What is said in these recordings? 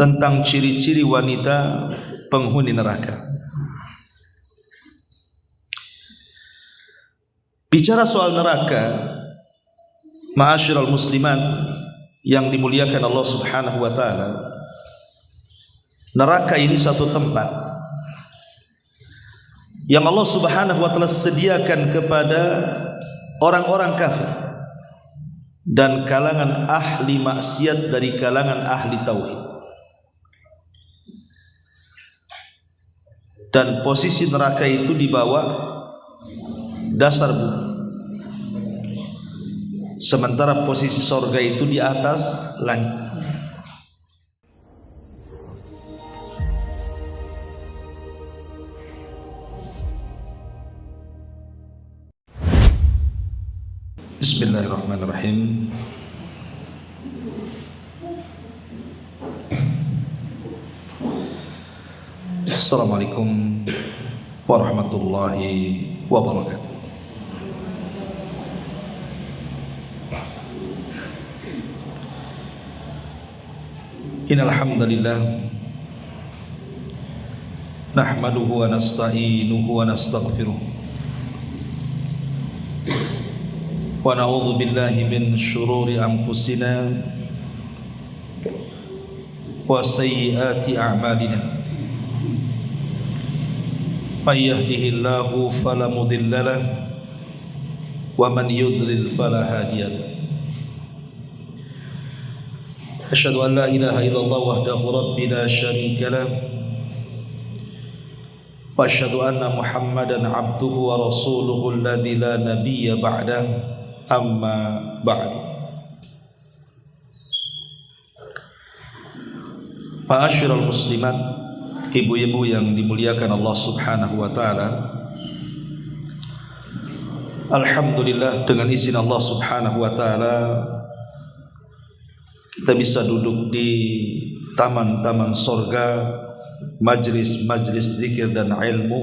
tentang ciri-ciri wanita penghuni neraka. Bicara soal neraka, ma'asyiral muslimat yang dimuliakan Allah Subhanahu wa taala, neraka ini satu tempat yang Allah Subhanahu wa taala sediakan kepada orang-orang kafir dan kalangan ahli maksiat dari kalangan ahli tauhid. Dan posisi neraka itu di bawah dasar bumi, sementara posisi sorga itu di atas langit. Bismillahirrahmanirrahim. Assalamualaikum warahmatullahi wabarakatuh. Innal hamdalillah nahmaduhu wa nasta'inuhu wa nastaghfiruh wa na'udzu billahi min shururi anfusina wa sayyiati a'malina. May yahdihillahu fala mudilla lahu wa man yudlil fala hadiya lahu. Asyhadu an la ilaha illallah wahdahu rabbi la syarika lahu wa asyhadu anna Muhammadan abduhu wa rasuluhu alladzi la nabiyya ba'dahu, amma ba'd. Ma'asyiral muslimat, ibu-ibu yang dimuliakan Allah Subhanahu wa taala, alhamdulillah dengan izin Allah Subhanahu wa taala kita bisa duduk di taman-taman sorga, majlis-majlis zikir dan ilmu.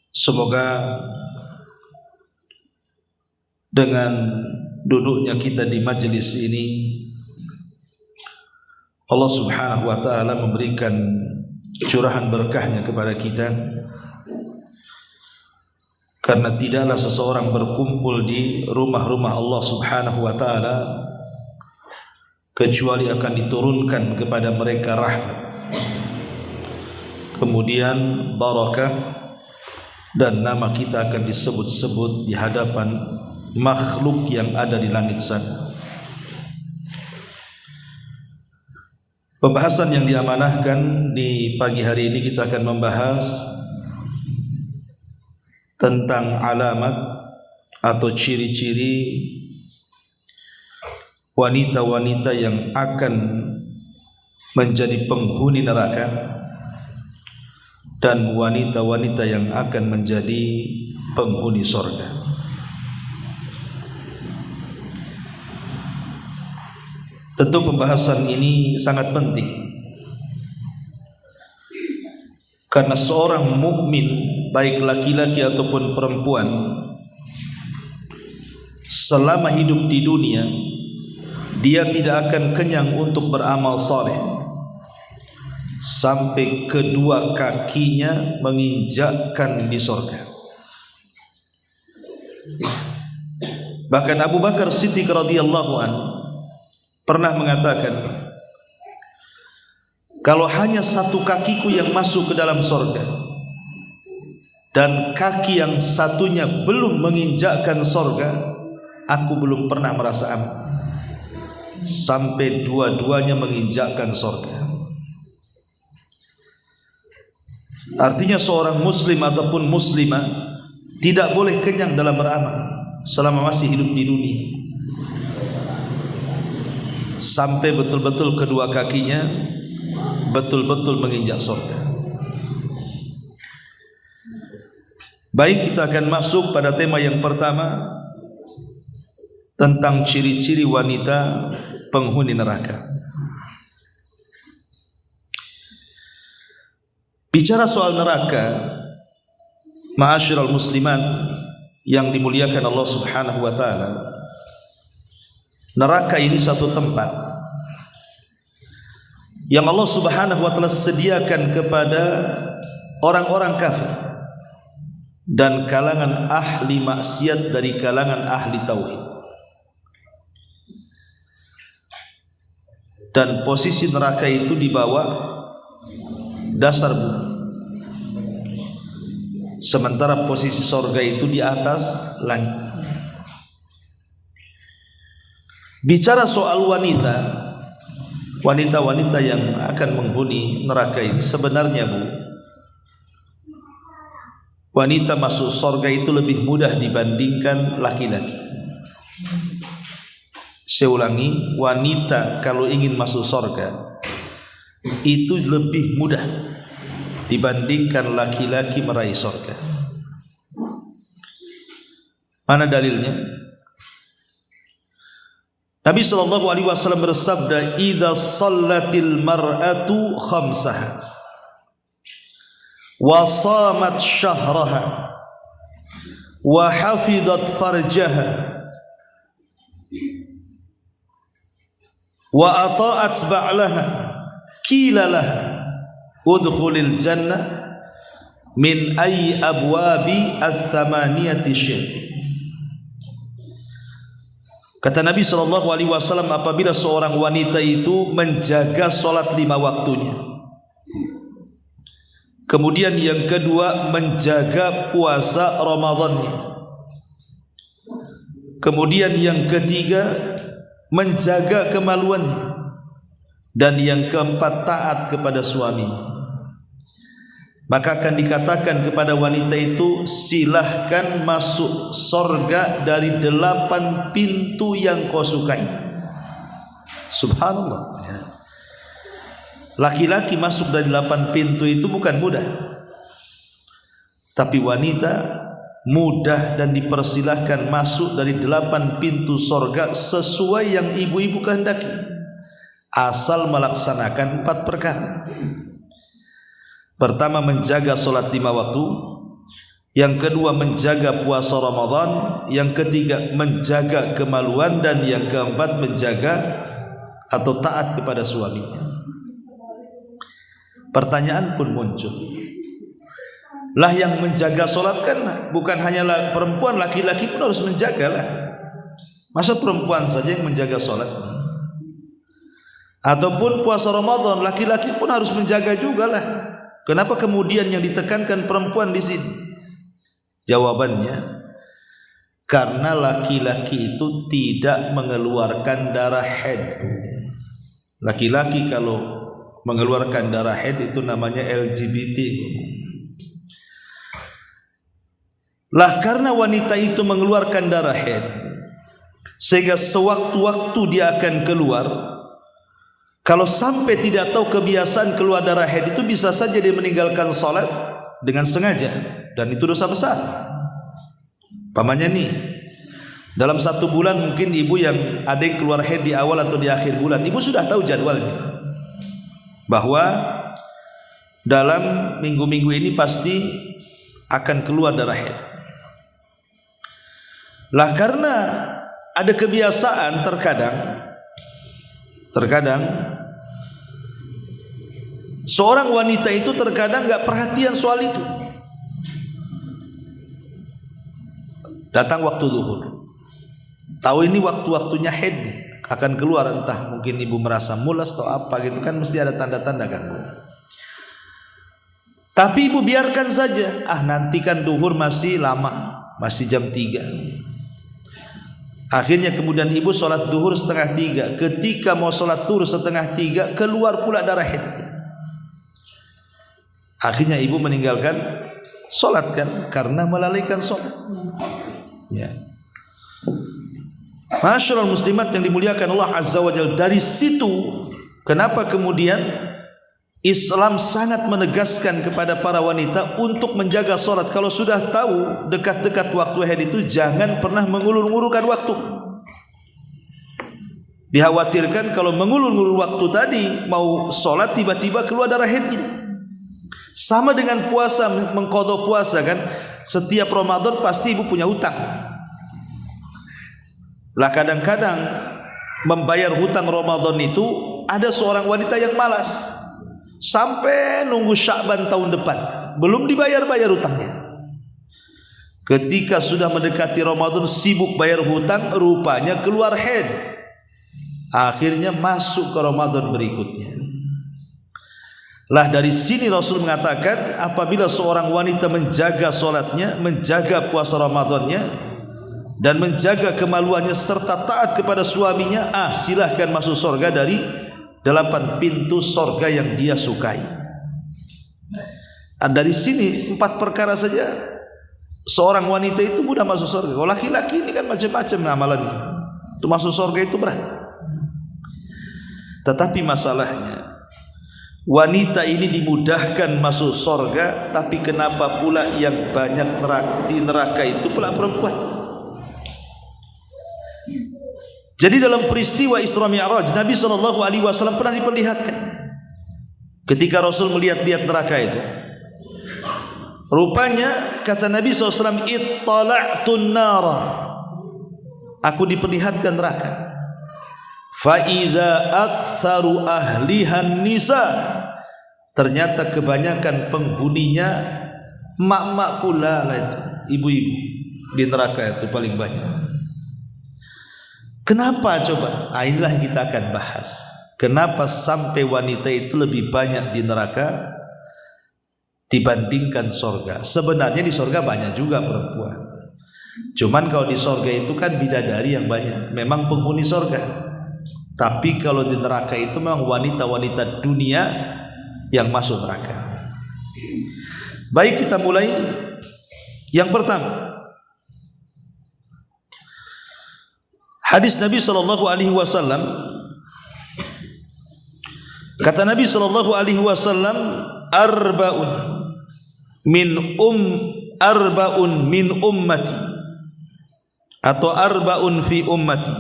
Semoga dengan duduknya kita di majlis ini Allah Subhanahu wa taala memberikan curahan berkahnya kepada kita, karena tidaklah seseorang berkumpul di rumah-rumah Allah Subhanahu wa taala kecuali akan diturunkan kepada mereka rahmat, kemudian barakah, dan nama kita akan disebut-sebut di hadapan makhluk yang ada di langit sana. Pembahasan yang diamanahkan di pagi hari ini, kita akan membahas tentang alamat atau ciri-ciri wanita-wanita yang akan menjadi penghuni neraka dan wanita-wanita yang akan menjadi penghuni sorga. Tentu pembahasan ini sangat penting, karena seorang mukmin, baik laki-laki ataupun perempuan, selama hidup di dunia dia tidak akan kenyang untuk beramal saleh sampai kedua kakinya menginjakkan di sorga. Bahkan Abu Bakar Siddiq radhiyallahu anhu pernah mengatakan, kalau hanya satu kakiku yang masuk ke dalam sorga dan kaki yang satunya belum menginjakkan sorga, aku belum pernah merasa aman sampai dua-duanya menginjakkan sorga. Artinya seorang muslim ataupun muslimah tidak boleh kenyang dalam beramal selama masih hidup di dunia, sampai betul-betul kedua kakinya betul-betul menginjak surga. Baik, kita akan masuk pada tema yang pertama tentang ciri-ciri wanita penghuni neraka. Bicara soal neraka, ma'asyiral muslimat yang dimuliakan Allah Subhanahu wa taala, neraka ini satu tempat yang Allah Subhanahu wa taala sediakan kepada orang-orang kafir dan kalangan ahli maksiat dari kalangan ahli tauhid. Dan posisi neraka itu di bawah dasar bumi, sementara posisi surga itu di atas langit. Bicara soal wanita-wanita yang akan menghuni neraka ini, sebenarnya Bu, wanita masuk surga itu lebih mudah dibandingkan laki-laki. Saya ulangi, wanita kalau ingin masuk surga itu lebih mudah dibandingkan laki-laki meraih surga. Mana dalilnya? Nabi SAW bersabda, "Idza shallatil mar'atu khamsaha wa shamat syahraha wa hafizat farjaha wa ata'at ba'laha qila laha udkhulil jannah min ayyi abwabi ats-tsamaniyati syi'ti." Kata Nabi SAW, apabila seorang wanita itu menjaga sholat 5 waktunya, kemudian yang kedua menjaga puasa Ramadannya, kemudian yang ketiga menjaga kemaluannya, dan yang keempat taat kepada suaminya, maka akan dikatakan kepada wanita itu, silahkan masuk surga dari 8 pintu yang kau sukai. Subhanallah. Laki-laki masuk dari 8 pintu itu bukan mudah, tapi wanita mudah dan dipersilahkan masuk dari 8 pintu surga sesuai yang ibu-ibu kehendaki, asal melaksanakan 4 perkara. Pertama, menjaga sholat 5 waktu. Yang kedua, menjaga puasa Ramadan. Yang ketiga, menjaga kemaluan. Dan yang keempat, menjaga atau taat kepada suaminya. Pertanyaan pun muncul, lah yang menjaga sholat kan bukan hanya perempuan, laki-laki pun harus menjaga lah. Masa perempuan saja yang menjaga sholat? Ataupun puasa Ramadan, laki-laki pun harus menjaga juga lah. Kenapa kemudian yang ditekankan perempuan di sini? Jawabannya, karena laki-laki itu tidak mengeluarkan darah haid. Laki-laki kalau mengeluarkan darah haid itu namanya LGBT. Lah karena wanita itu mengeluarkan darah haid, sehingga sewaktu-waktu dia akan keluar. Kalau sampai tidak tahu kebiasaan keluar darah haid itu, bisa saja dia meninggalkan sholat dengan sengaja, dan itu dosa besar. Pamannya nih, dalam 1 bulan mungkin ibu yang ada yang keluar haid di awal atau di akhir bulan, ibu sudah tahu jadwalnya, bahwa dalam minggu-minggu ini pasti akan keluar darah haid. Lah karena ada kebiasaan, terkadang seorang wanita itu terkadang nggak perhatian soal itu. Datang waktu zuhur, tahu ini waktu-waktunya haid akan keluar, entah mungkin ibu merasa mulas atau apa gitu kan, mesti ada tanda-tanda kan Bu. Tapi ibu biarkan saja, nanti kan zuhur masih lama, masih jam 3. Akhirnya kemudian ibu sholat zuhur 2:30. Ketika mau sholat zuhur 2:30, keluar pula darah haid. Akhirnya ibu meninggalkan sholat kan, karena melalaikan sholat. Ya. Masyaallah muslimat yang dimuliakan Allah Azza wa Jalla. Dari situ kenapa kemudian Islam sangat menegaskan kepada para wanita untuk menjaga sholat. Kalau sudah tahu dekat-dekat waktu haid itu, jangan pernah mengulur-ngulurkan waktu. Dikhawatirkan kalau mengulur-ngulur waktu tadi, mau sholat tiba-tiba keluar darah haidnya. Sama dengan puasa, mengqadha puasa kan, setiap Ramadan pasti ibu punya hutang. Lah kadang-kadang membayar hutang Ramadan itu ada seorang wanita yang malas sampai nunggu Sya'ban tahun depan, belum dibayar-bayar hutangnya. Ketika sudah mendekati Ramadan, sibuk bayar hutang, rupanya keluar haid. Akhirnya masuk ke Ramadan berikutnya. Lah dari sini Rasul mengatakan, apabila seorang wanita menjaga solatnya, menjaga puasa Ramadannya, dan menjaga kemaluannya serta taat kepada suaminya, silahkan masuk surga dari 8 pintu surga yang dia sukai. Dari sini 4 perkara saja seorang wanita itu mudah masuk surga. Kalau laki-laki ini kan macam-macam amalannya, itu masuk surga itu berat. Tetapi masalahnya, wanita ini dimudahkan masuk surga, tapi kenapa pula yang banyak di neraka itu pula perempuan? Jadi dalam peristiwa Isra Mi'raj, Nabi SAW pernah diperlihatkan ketika Rasul melihat-lihat neraka itu. Rupanya kata Nabi SAW, ittala'tun nara, aku diperlihatkan neraka. Fa'idha aktsaru ahlihan nisa, ternyata kebanyakan penghuninya mak-mak pula lah itu, ibu-ibu di neraka itu paling banyak. Kenapa coba? Inilah yang kita akan bahas. Kenapa sampai wanita itu lebih banyak di neraka dibandingkan sorga? Sebenarnya di sorga banyak juga perempuan. Cuman kalau di sorga itu kan bidadari yang banyak, memang penghuni sorga. Tapi kalau di neraka itu memang wanita-wanita dunia yang masuk neraka. Baik, kita mulai. Yang pertama, hadis Nabi SAW. Kata Nabi SAW, arba'un min ummati, atau arba'un fi ummati,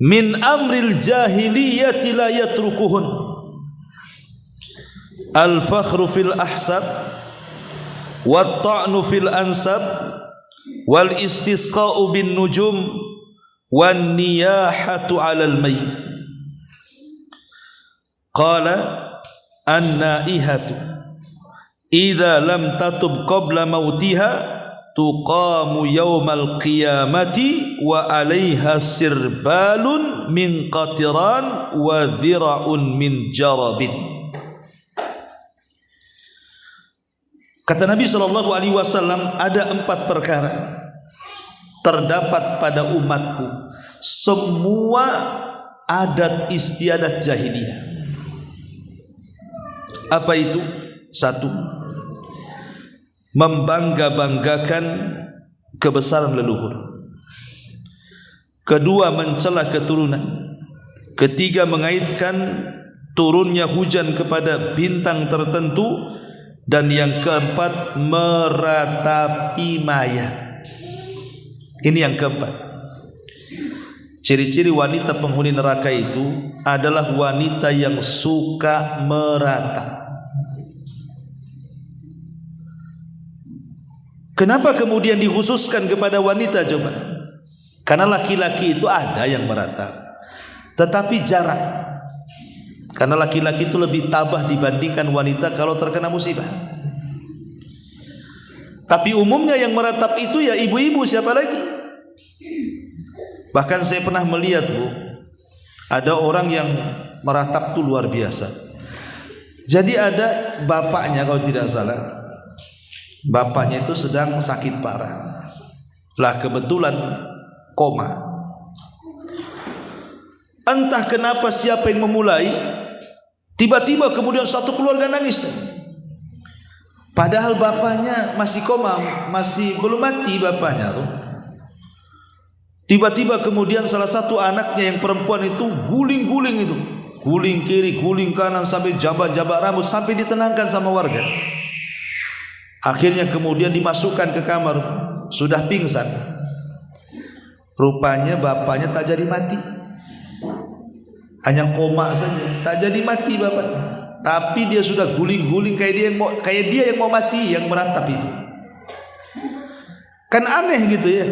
min amril jahiliyati la yatrukuhun, al-fakhru fil ahsab, wa ta'nu fil ansab, wal istisqa'u bin nujum, wan niyahatu 'alal mayyit. Qala an-naihatu idza lam tatub qabla mautiha tuqamu yaumal qiyamati wa 'alaiha sirbalun min qatiran wa dhira'un min jarabin. Kata Nabi SAW, ada 4 perkara terdapat pada umatku, semua adat istiadat jahiliyah. Apa itu? 1, membangga-banggakan kebesaran leluhur. 2, mencela keturunan. 3, mengaitkan turunnya hujan kepada bintang tertentu. Dan yang 4, meratapi mayat. Ini yang 4. Ciri-ciri wanita penghuni neraka itu adalah wanita yang suka meratap. Kenapa kemudian dikhususkan kepada wanita coba? Karena laki-laki itu ada yang meratap, tetapi jarang. Karena laki-laki itu lebih tabah dibandingkan wanita kalau terkena musibah. Tapi umumnya yang meratap itu ya ibu-ibu, siapa lagi? Bahkan saya pernah melihat, Bu, ada orang yang meratap itu luar biasa. Jadi ada bapaknya, kalau tidak salah, bapaknya itu sedang sakit parah. Lah kebetulan koma. Entah kenapa siapa yang memulai, tiba-tiba kemudian satu keluarga nangis. Padahal bapaknya masih koma, masih belum mati bapaknya tuh. Tiba-tiba kemudian salah satu anaknya yang perempuan itu guling-guling itu, guling kiri, guling kanan sampai jabat-jabat rambut, sampai ditenangkan sama warga. Akhirnya kemudian dimasukkan ke kamar, sudah pingsan. Rupanya bapaknya tak jadi mati, hanya koma saja, tak jadi mati bapaknya. Tapi dia sudah guling-guling kayak dia yang mau mati, yang meratap itu. Kan aneh gitu ya.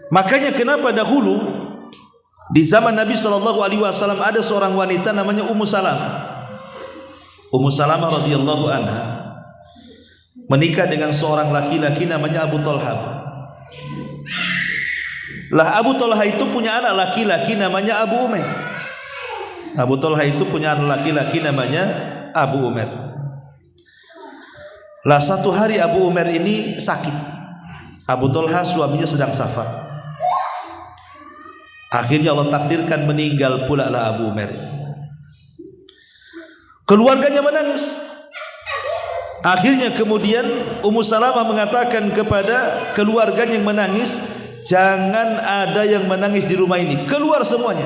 Makanya kenapa dahulu Di zaman Nabi SAW ada seorang wanita namanya Ummu Salamah. Ummu Salamah radhiyallahu anha menikah dengan seorang laki-laki namanya Abu Talha. Lah Abu Talha itu punya anak laki-laki namanya Abu Umair. Abu Talha itu punya anak laki-laki namanya Abu Umair. Lah satu hari Abu Umair ini sakit. Abu Talha suaminya sedang safar. Akhirnya Allah takdirkan meninggal pula lah Abu Umair. Keluarganya menangis. Akhirnya kemudian Ummu Salamah mengatakan kepada keluarganya yang menangis, jangan ada yang menangis di rumah ini, keluar semuanya.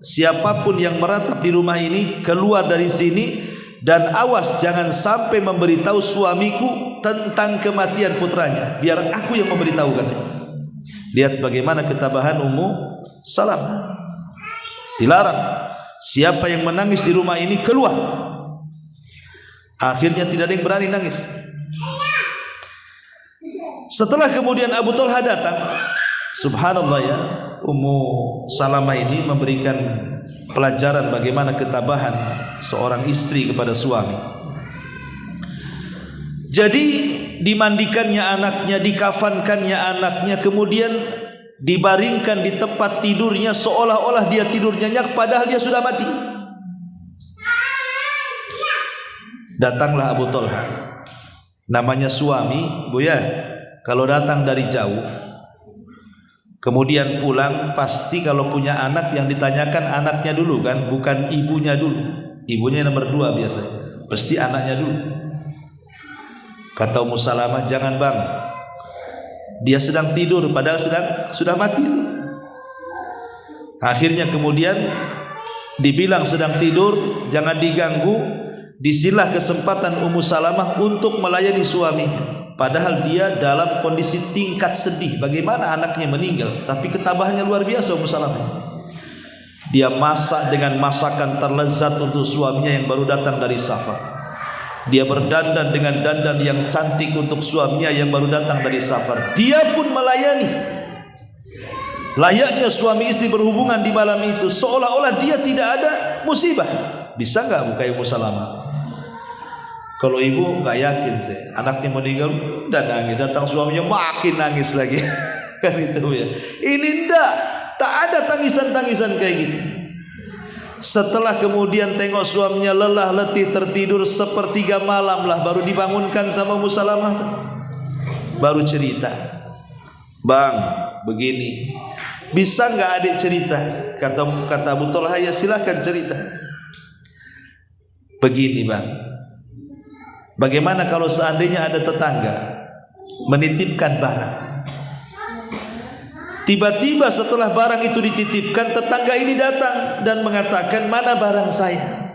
Siapapun yang meratap di rumah ini keluar dari sini, dan awas jangan sampai memberitahu suamiku tentang kematian putranya, biar aku yang memberitahu, katanya. Lihat bagaimana ketabahan Ummu Salamah. Dilarang siapa yang menangis di rumah ini keluar. Akhirnya tidak ada yang berani nangis. Setelah kemudian Abu Talha datang, subhanallah ya, Ummu Salamah ini memberikan pelajaran bagaimana ketabahan seorang istri kepada suami. Jadi dimandikannya anaknya, dikafankannya anaknya, kemudian dibaringkan di tempat tidurnya seolah-olah dia tidur nyenyak padahal dia sudah mati. Datanglah Abu Talha, namanya suami, Bu ya, kalau datang dari jauh kemudian pulang, pasti kalau punya anak yang ditanyakan anaknya dulu kan, bukan ibunya dulu. Ibunya nomor 2 biasanya, pasti anaknya dulu. Kata Ummu Salamah, jangan bang, dia sedang tidur padahal sudah mati. Akhirnya kemudian dibilang sedang tidur, jangan diganggu. Disilah kesempatan Ummu Salamah untuk melayani suaminya, padahal dia dalam kondisi tingkat sedih bagaimana anaknya meninggal, tapi ketabahannya luar biasa Ummu Salamah. Dia masak dengan masakan terlezat untuk suaminya yang baru datang dari safar. Dia berdandan dengan dandan yang cantik untuk suaminya yang baru datang dari safar. Dia pun melayani. Layaknya suami istri berhubungan di malam itu, seolah-olah dia tidak ada musibah. Bisa nggak buka Ummu Salamah? Kalau ibu nggak yakin sih, anaknya meninggal dan nangis, datang suaminya makin nangis lagi. Kan itu ya. Ini tak ada tangisan-tangisan kayak gitu. Setelah kemudian tengok suaminya lelah letih tertidur sepertiga malam lah, baru dibangunkan sama Ummu Salamah. Baru cerita, bang begini, bisa nggak adik cerita? Kata Abu Talha, ya silahkan cerita. Begini bang, bagaimana kalau seandainya ada tetangga menitipkan barang, tiba-tiba setelah barang itu dititipkan, tetangga ini datang dan mengatakan, mana barang saya?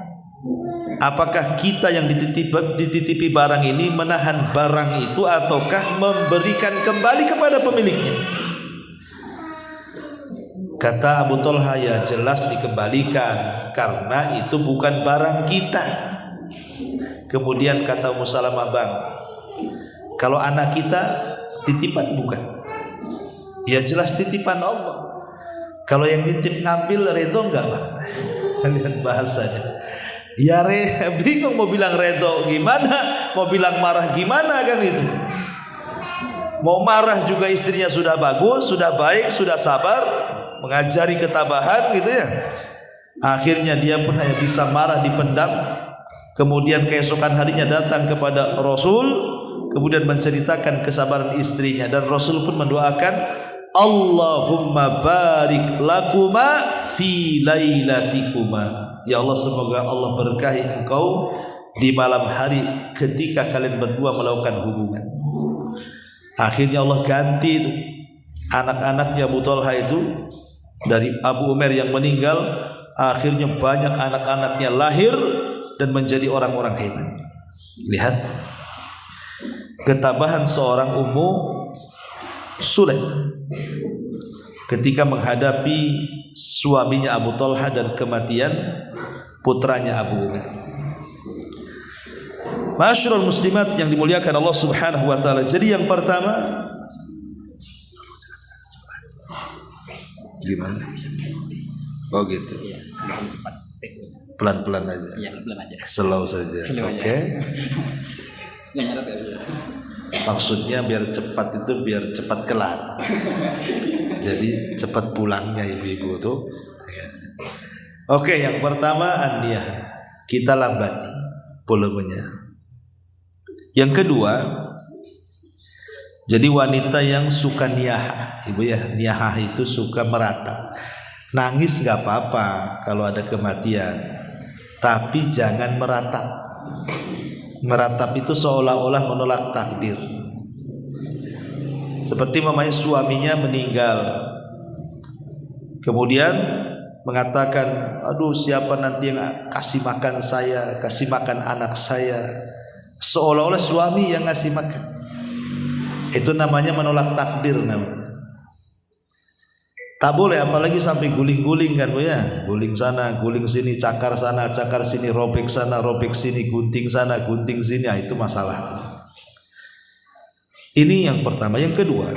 Apakah kita yang dititipi barang ini menahan barang itu ataukah memberikan kembali kepada pemiliknya? Kata Abu Talha, ya jelas dikembalikan karena itu bukan barang kita. Kemudian kata Ummu Salamah, bang, kalau anak kita titipan bukan? Ya jelas titipan Allah. Kalau yang nitip ngambil redo enggak bang? Lihat bahasanya. Ya bingung mau bilang redo gimana, mau bilang marah gimana kan itu. Mau marah juga istrinya sudah bagus, sudah baik, sudah sabar, mengajari ketabahan gitu ya. Akhirnya dia pun hanya bisa marah dipendam. Kemudian keesokan harinya datang kepada Rasul, kemudian menceritakan kesabaran istrinya, dan Rasul pun mendoakan, Allahumma barik lakuma fi lailatikuma. Ya Allah, semoga Allah berkahi engkau di malam hari ketika kalian berdua melakukan hubungan. Akhirnya Allah ganti itu anak-anaknya Abu Talha itu dari Abu Umair yang meninggal. Akhirnya banyak anak-anaknya lahir dan menjadi orang-orang hebat. Lihat ketabahan seorang Ummu Sulaim ketika menghadapi suaminya Abu Talha dan kematian putranya Abu Umair. Ma'asyiral muslimat yang dimuliakan Allah Subhanahu wa taala. Jadi yang pertama gimana? Oh gitu. Iya, cepat. Pelan-pelan aja. Iya, pelan aja. Slow saja. Oke. Nggak nyarat ya. Maksudnya biar cepat itu biar cepat kelar. Jadi cepat pulangnya ibu-ibu tuh. Oke, yang pertama an-niyah. Kita lambati volumenya. Yang kedua, jadi wanita yang suka niyah, ibu ya, niyah itu suka meratap. Nangis gak apa-apa kalau ada kematian, tapi jangan meratap. Meratap itu seolah-olah menolak takdir. Seperti mamanya suaminya meninggal, kemudian mengatakan, aduh siapa nanti yang kasih makan saya, kasih makan anak saya. Seolah-olah suami yang ngasih makan. Itu namanya menolak takdir namanya. Tak boleh, apalagi sampai guling-guling kan Bu ya. Guling sana, guling sini, cakar sana, cakar sini, robek sana, robek sini, gunting sana, gunting sini. Nah, itu masalah. Ini yang pertama. Yang kedua,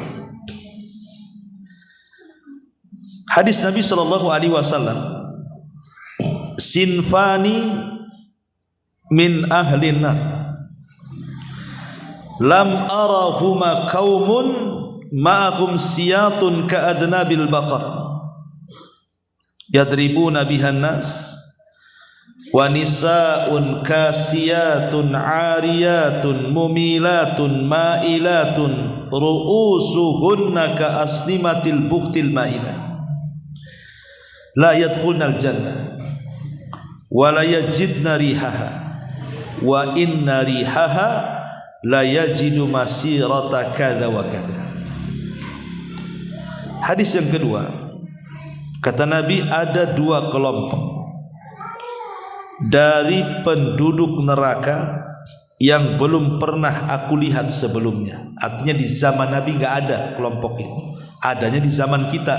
hadis Nabi SAW, sinfani min ahlin nar lam arahuma qaumun ma'ahum siyatun ka'adnabil baqar yadribuna bihan nas wa nisa'un kasiyatun 'ariyatun mumilatun ma'ilatun ru'usuhunna ka'asnimatil bukhtil ma'ilah la yadkhulnal jannah wa la yajidna rihaha wa inna rihaha la yajidu masirata kadza wa kadza. Hadis yang kedua, kata Nabi, ada dua kelompok dari penduduk neraka yang belum pernah aku lihat sebelumnya. Artinya di zaman Nabi nggak ada kelompok ini, adanya di zaman kita.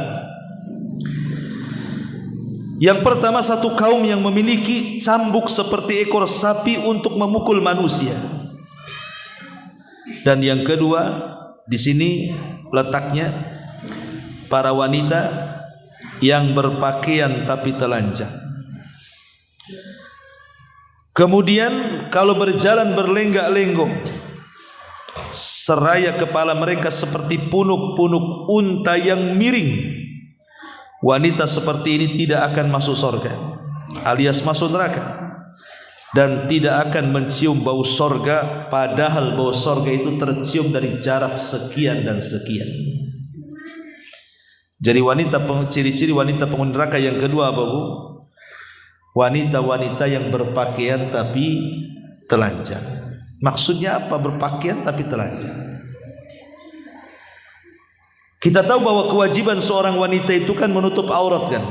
Yang pertama, satu kaum yang memiliki cambuk seperti ekor sapi untuk memukul manusia. Dan yang kedua, di sini letaknya para wanita yang berpakaian tapi telanjang. Kemudian kalau berjalan berlenggak-lenggok, seraya kepala mereka seperti punuk-punuk unta yang miring. Wanita seperti ini tidak akan masuk surga, alias masuk neraka, dan tidak akan mencium bau surga, padahal bau surga itu tercium dari jarak sekian dan sekian. Jadi ciri-ciri wanita penghuni neraka yang kedua apa Bu? Wanita-wanita yang berpakaian tapi telanjang. Maksudnya apa berpakaian tapi telanjang? Kita tahu bahwa kewajiban seorang wanita itu kan menutup aurat kan?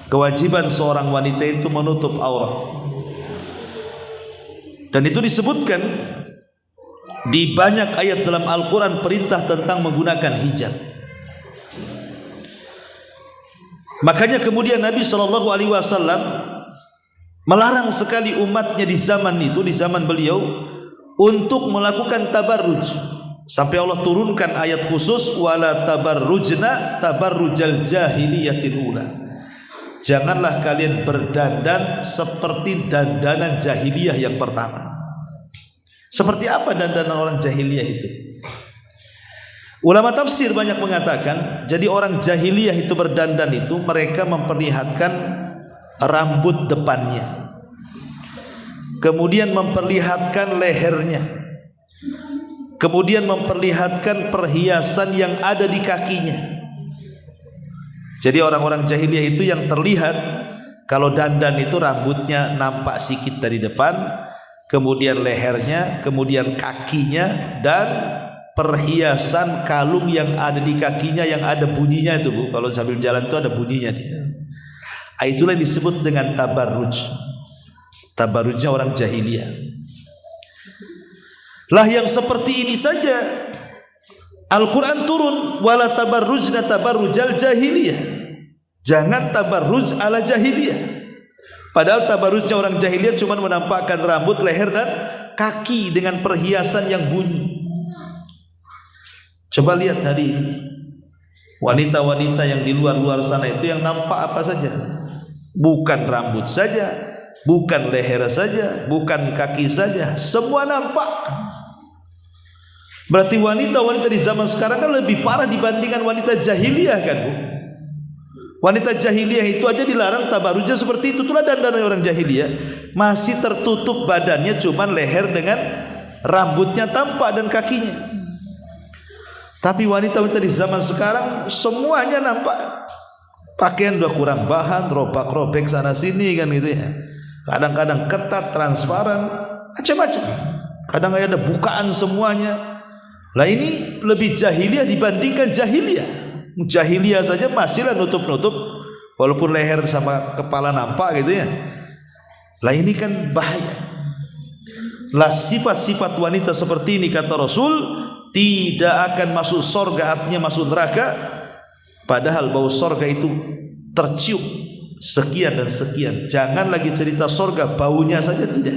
Kewajiban seorang wanita itu menutup aurat. Dan itu disebutkan di banyak ayat dalam Al-Quran perintah tentang menggunakan hijab. Makanya kemudian Nabi SAW melarang sekali umatnya di zaman itu, di zaman beliau, untuk melakukan tabarruj. Sampai Allah turunkan ayat khusus, wala tabarrujna tabarrujal jahiliyatil ula. Janganlah kalian berdandan seperti dandanan jahiliyah yang pertama. Seperti apa dandanan orang jahiliyah itu? Ulama tafsir banyak mengatakan, jadi orang jahiliyah itu berdandan itu mereka memperlihatkan rambut depannya, kemudian memperlihatkan lehernya, kemudian memperlihatkan perhiasan yang ada di kakinya. Jadi orang-orang jahiliyah itu yang terlihat kalau dandan itu rambutnya nampak sikit dari depan, kemudian lehernya, kemudian kakinya, dan perhiasan kalung yang ada di kakinya yang ada bunyinya itu Bu. Kalau sambil jalan itu ada bunyinya dia. Itulah yang disebut dengan tabarruj. Tabarrujnya orang jahiliyah. Lah yang seperti ini saja Al-Quran turun, wala tabarrujna tabarrujal jahiliyah. Jangan tabarruj ala jahiliyah. Padahal tabarrujnya orang jahiliyah cuma menampakkan rambut, leher dan kaki dengan perhiasan yang bunyi. Coba lihat hari ini Wanita-wanita yang di luar sana itu yang nampak apa saja? Bukan rambut saja, bukan leher saja, bukan kaki saja, semua nampak. Berarti wanita-wanita di zaman sekarang kan lebih parah dibandingkan wanita jahiliyah kan, Bu? Wanita jahiliyah itu aja dilarang tabarujnya seperti itu. Itulah dandanan orang jahiliyah, masih tertutup badannya, cuman leher dengan rambutnya tampak dan kakinya. Tapi wanita-wanita di zaman sekarang semuanya nampak. Pakaian udah kurang bahan, robek-robek sana sini kan gitu ya. Kadang-kadang ketat, transparan, macam-macam. Kadang ada bukaan semuanya. Lah ini lebih jahiliyah dibandingkan jahiliyah. Jahiliyah saja masihlah nutup-nutup, walaupun leher sama kepala nampak gitu ya. Lah ini kan bahaya. Lah sifat-sifat wanita seperti ini kata Rasul tidak akan masuk surga, artinya masuk neraka, padahal bau surga itu tercium sekian dan sekian. Jangan lagi cerita surga, baunya saja tidak.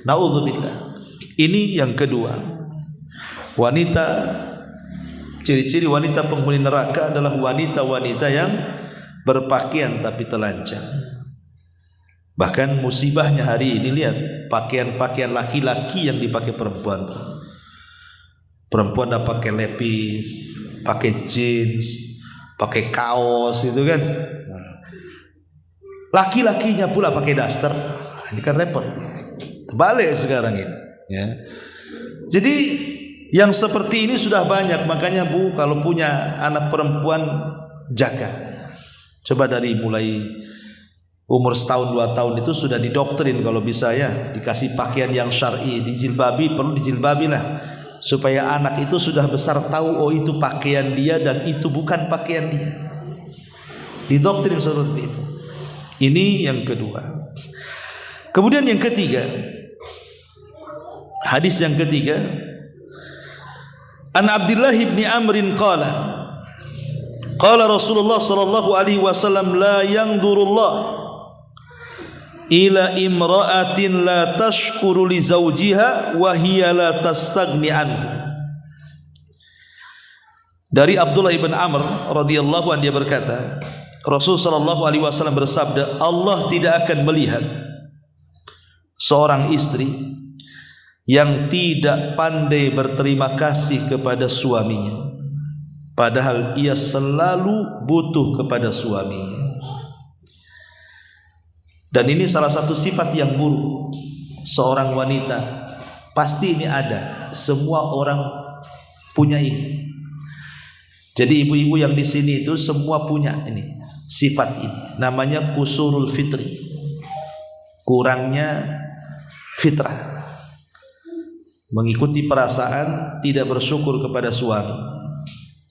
Naudzubillah. Ini yang kedua. Wanita, ciri-ciri wanita penghuni neraka adalah wanita-wanita yang berpakaian tapi telanjang. Bahkan musibahnya hari ini, lihat pakaian-pakaian laki-laki yang dipakai perempuan. Perempuan dah pakai lepis, pakai jeans, pakai kaos itu kan. Laki-lakinya pula pakai daster. Ini kan repot. Balik sekarang ini ya. Jadi yang seperti ini sudah banyak. Makanya Bu, kalau punya anak perempuan, jaga. Coba dari mulai umur setahun 2 tahun itu sudah didoktrin kalau bisa ya, dikasih pakaian yang syar'i, dijilbabi, perlu dijilbabi lah, supaya anak itu sudah besar tahu oh itu pakaian dia dan itu bukan pakaian dia. Didoktrin seperti itu. Ini yang kedua. Kemudian yang ketiga, hadis yang ketiga, An Abdullah bin Amrin qala Rasulullah sallallahu alaihi wasallam la yanzurullah ila imra'atin la tashkuru li zawjiha wa hiya la tastaghni anhu. Dari Abdullah bin Amr radhiyallahu anhu, dia berkata, Rasul sallallahu alaihi wasallam bersabda, Allah tidak akan melihat seorang istri yang tidak pandai berterima kasih kepada suaminya, padahal ia selalu butuh kepada suaminya. Dan ini salah satu sifat yang buruk seorang wanita. Pasti ini ada, semua orang punya ini. Jadi ibu-ibu yang di sini itu semua punya ini, sifat ini. Namanya kusurul fitri, kurangnya fitrah, mengikuti perasaan, tidak bersyukur kepada suami.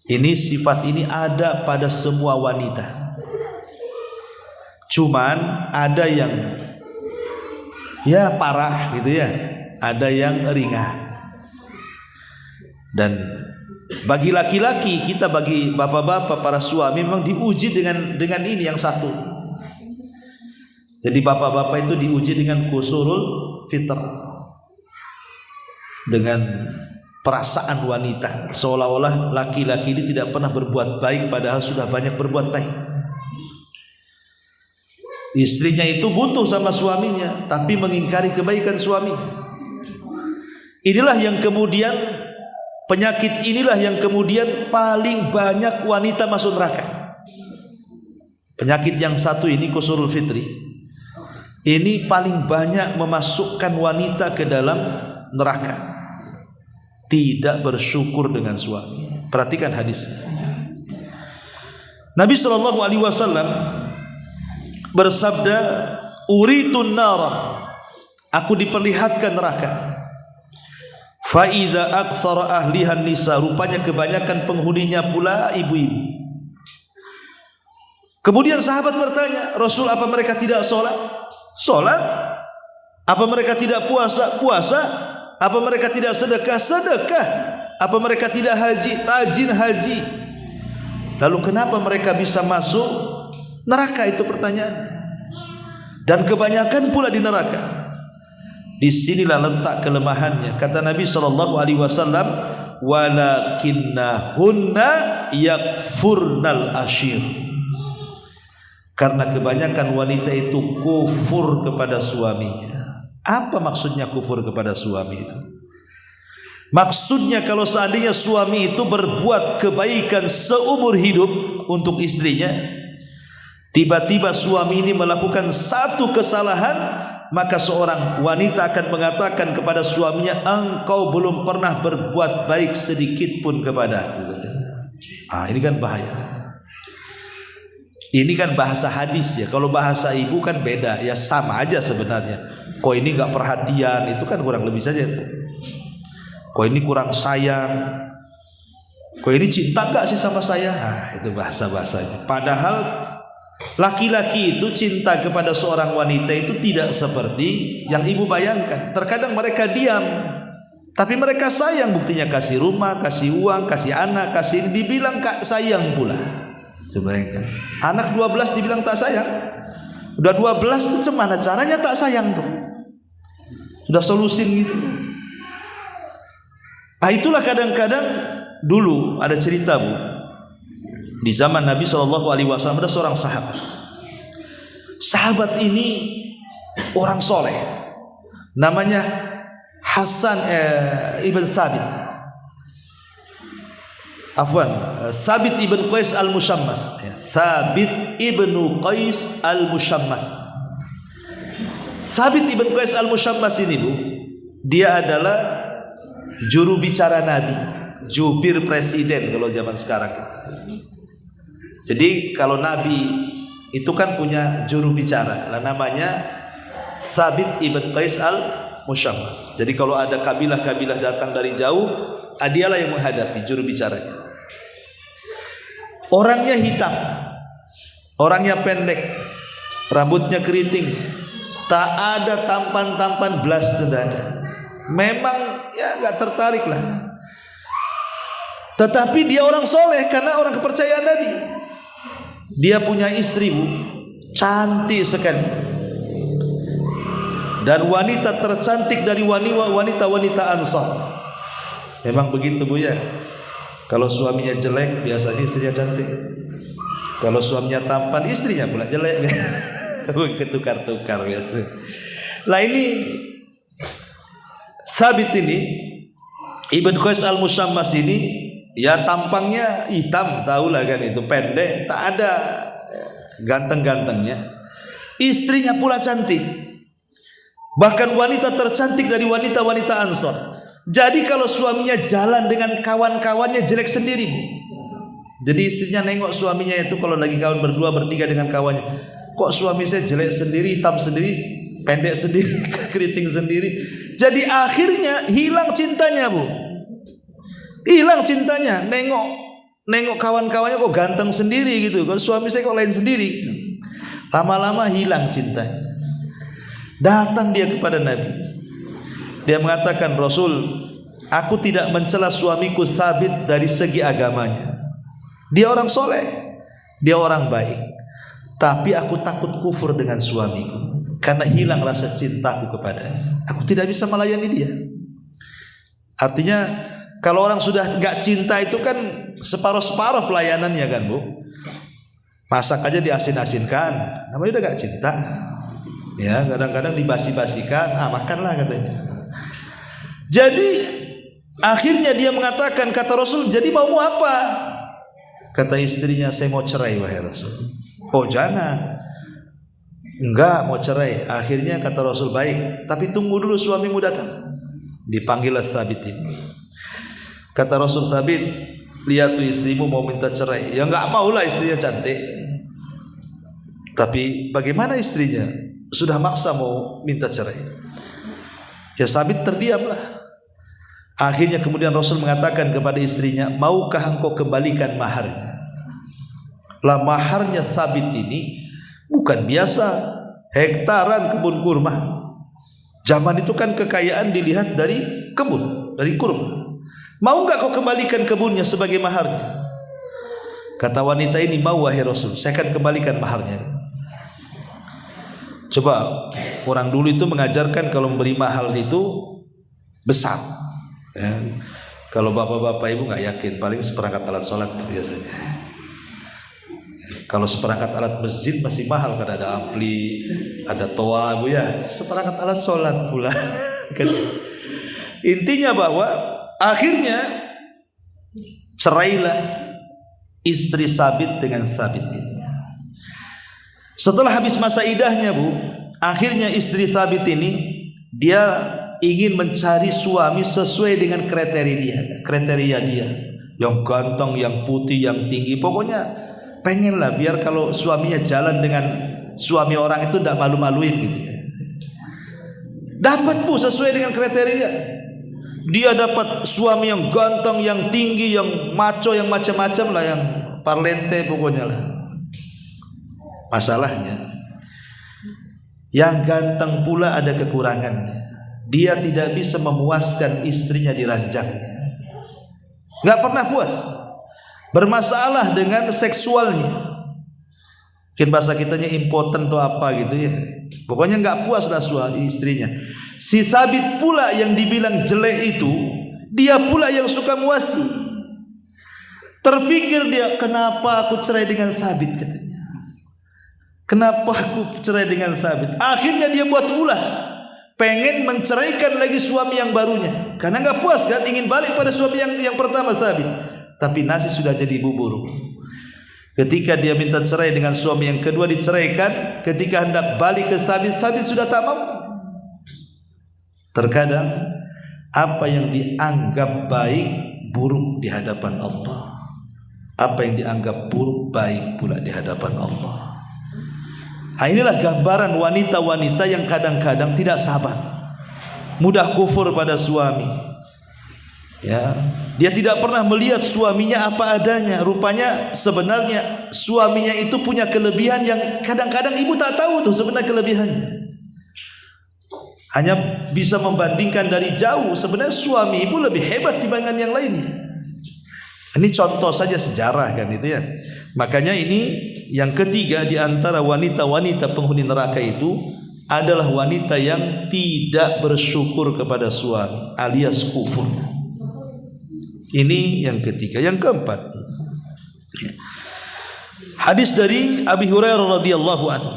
Ini sifat ini ada pada semua wanita. Cuman ada yang ya parah gitu ya, ada yang ringan. Dan bagi laki-laki kita, bagi bapak-bapak para suami memang diuji dengan ini yang satu. Jadi bapak-bapak itu diuji dengan kusurul fitrah, dengan perasaan wanita, seolah-olah laki-laki ini tidak pernah berbuat baik padahal sudah banyak berbuat baik. Istrinya itu butuh sama suaminya tapi mengingkari kebaikan suaminya. Inilah yang kemudian, penyakit inilah yang kemudian paling banyak wanita masuk neraka. Penyakit yang satu ini, kusurul fitri, ini paling banyak memasukkan wanita ke dalam neraka. Tidak bersyukur dengan suami. Perhatikan hadisnya. Nabi SAW bersabda, uritun nara, aku diperlihatkan neraka. Fa idza aktsara ahlihan nisa, rupanya kebanyakan penghuninya pula ibu-ibu. Kemudian sahabat bertanya, Rasul, apa mereka tidak sholat? Sholat. Apa mereka tidak puasa? Puasa. Apa mereka tidak sedekah? Sedekah. Apa mereka tidak haji? Rajin haji. Lalu kenapa mereka bisa masuk neraka? Itu pertanyaannya. Dan kebanyakan pula di neraka. Disinilah letak kelemahannya. Kata Nabi SAW, walakinnahunna yakfurnal ashir. Karena kebanyakan wanita itu kufur kepada suaminya. Apa maksudnya kufur kepada suami itu? Maksudnya kalau seandainya suami itu berbuat kebaikan seumur hidup untuk istrinya, tiba-tiba suami ini melakukan satu kesalahan, maka seorang wanita akan mengatakan kepada suaminya, engkau belum pernah berbuat baik sedikit pun kepadaku. Ini kan bahaya. Ini kan bahasa hadis ya. Kalau bahasa ibu kan beda ya, sama aja sebenarnya. Kok ini gak perhatian, itu kan kurang lebih saja tuh. Kok ini kurang sayang, kok ini cinta gak sih sama saya? Itu bahasa-bahasanya. Padahal laki-laki itu cinta kepada seorang wanita itu tidak seperti yang ibu bayangkan. Terkadang mereka diam, tapi mereka sayang. Buktinya kasih rumah, kasih uang, kasih anak, kasih ini, dibilang kak sayang pula. Coba bayangkan, anak 12 dibilang tak sayang. Udah 12 itu cemana caranya tak sayang tuh? Sudah solusin gitu. Itulah kadang-kadang dulu ada cerita bu, di zaman Nabi SAW ada seorang sahabat. Sahabat ini orang soleh, namanya Hasan ibn Thabit. Thabit ibn Qais al-Mushammas. Thabit ibn Qais al-Mushammas. Thabit ibn Qais al-Mushammas ini bu, dia adalah juru bicara Nabi, jubir presiden kalau zaman sekarang. Jadi kalau Nabi itu kan punya juru bicara, namanya Thabit ibn Qais al-Mushammas. Jadi kalau ada kabilah-kabilah datang dari jauh, dialah yang menghadapi, juru bicaranya. Orangnya hitam, orangnya pendek, rambutnya keriting, tak ada tampan-tampan belas tidak ada. Memang ya gak tertarik lah. Tetapi dia orang soleh karena orang kepercayaan Nabi. Dia punya istri bu, cantik sekali, dan wanita tercantik dari wanita-wanita Ansar. Memang begitu bu ya. Kalau suaminya jelek, biasanya istrinya cantik. Kalau suaminya tampan, istrinya pula jelek. Ketukar-tukar gitu. Lah ini Thabit ini Ibn Qais al-Mushammas ini, ya tampangnya hitam, tahulah kan itu, pendek, tak ada ganteng-gantengnya. Istrinya pula cantik, bahkan wanita tercantik dari wanita-wanita Ansor. Jadi kalau suaminya jalan dengan kawan-kawannya jelek sendiri bu. Jadi istrinya nengok suaminya itu kalau lagi kawan berdua bertiga dengan kawannya, kok suami saya jelek sendiri, hitam sendiri, pendek sendiri, keriting sendiri. Jadi akhirnya hilang cintanya bu, hilang cintanya. Nengok kawan-kawannya kok ganteng sendiri gitu, kalau suami saya kok lain sendiri gitu. Lama-lama hilang cintanya. Datang dia kepada Nabi. Dia mengatakan, Rasul, aku tidak mencela suamiku Thabit dari segi agamanya. Dia orang soleh, dia orang baik, tapi aku takut kufur dengan suamiku karena hilang rasa cintaku kepadanya. Aku tidak bisa melayani dia. Artinya kalau orang sudah gak cinta itu kan separuh-separuh pelayanannya kan bu. Masak aja diasin-asinkan, namanya udah gak cinta. Ya kadang-kadang dibasi-basikan, makanlah katanya. Jadi akhirnya dia mengatakan, kata Rasul, jadi maumu apa? Kata istrinya, saya mau cerai wahai Rasul. Oh jangan, enggak mau cerai. Akhirnya kata Rasul, baik, tapi tunggu dulu suamimu datang. Dipanggillah Thabit ini. Kata Rasul, Thabit, lihat tuh istrimu mau minta cerai. Ya enggak maulah, istrinya cantik. Tapi bagaimana istrinya sudah maksa mau minta cerai? Ya Thabit terdiamlah. Akhirnya kemudian Rasul mengatakan kepada istrinya, maukah engkau kembalikan maharnya? Lah maharnya Thabit ini bukan biasa, hektaran kebun kurma. Zaman itu kan kekayaan dilihat dari kebun, dari kurma. Mau enggak kau kembalikan kebunnya sebagai maharnya? Kata wanita ini, mau wahai Rasul, saya akan kembalikan maharnya. Coba orang dulu itu mengajarkan kalau memberi mahar itu besar. Ya. Kalau bapak-bapak ibu nggak yakin, paling seperangkat alat sholat biasanya. Kalau seperangkat alat masjid masih mahal, karena ada ampli, ada toa bu ya. Seperangkat alat sholat pula. Intinya bahwa akhirnya cerailah istri Sabit dengan Sabit ini. Setelah habis masa idahnya bu, akhirnya istri Sabit ini dia ingin mencari suami sesuai dengan kriteria dia, yang ganteng, yang putih, yang tinggi. Pokoknya pengen lah biar kalau suaminya jalan dengan suami orang itu tidak malu-maluin gitu ya. Dapat bu sesuai dengan kriteria. Dia dapat suami yang ganteng, yang tinggi, yang maco, yang macam-macam lah, yang parlente pokoknya lah. Masalahnya yang ganteng pula ada kekurangannya. Dia tidak bisa memuaskan istrinya di ranjangnya. Gak pernah puas. Bermasalah dengan seksualnya. Mungkin bahasa kitanya impoten atau apa gitu ya. Pokoknya gak puas lah suami istrinya. Si Sabit pula yang dibilang jelek itu, dia pula yang suka muasi. Terpikir dia, kenapa aku cerai dengan Sabit katanya. Kenapa aku cerai dengan Sabit? Akhirnya dia buat ulah, pengen menceraikan lagi suami yang barunya, karena nggak puas kan, ingin balik pada suami yang pertama Sabit. Tapi nasi sudah jadi bubur. Ketika dia minta cerai dengan suami yang kedua diceraikan, ketika hendak balik ke Sabit, Sabit sudah tak mau. Terkadang apa yang dianggap baik buruk di hadapan Allah, apa yang dianggap buruk baik pula di hadapan Allah. Nah, inilah gambaran wanita-wanita yang kadang-kadang tidak sabar, mudah kufur pada suami. Ya, dia tidak pernah melihat suaminya apa adanya. Rupanya sebenarnya suaminya itu punya kelebihan yang kadang-kadang ibu tak tahu tuh sebenarnya kelebihannya. Hanya bisa membandingkan dari jauh. Sebenarnya suami ibu lebih hebat dibandingkan yang lainnya. Ini contoh saja sejarah kan itu ya. Makanya ini yang ketiga di antara wanita-wanita penghuni neraka itu adalah wanita yang tidak bersyukur kepada suami, alias kufur. Ini yang ketiga. Yang keempat, hadis dari Abi Hurairah radhiyallahu anhu.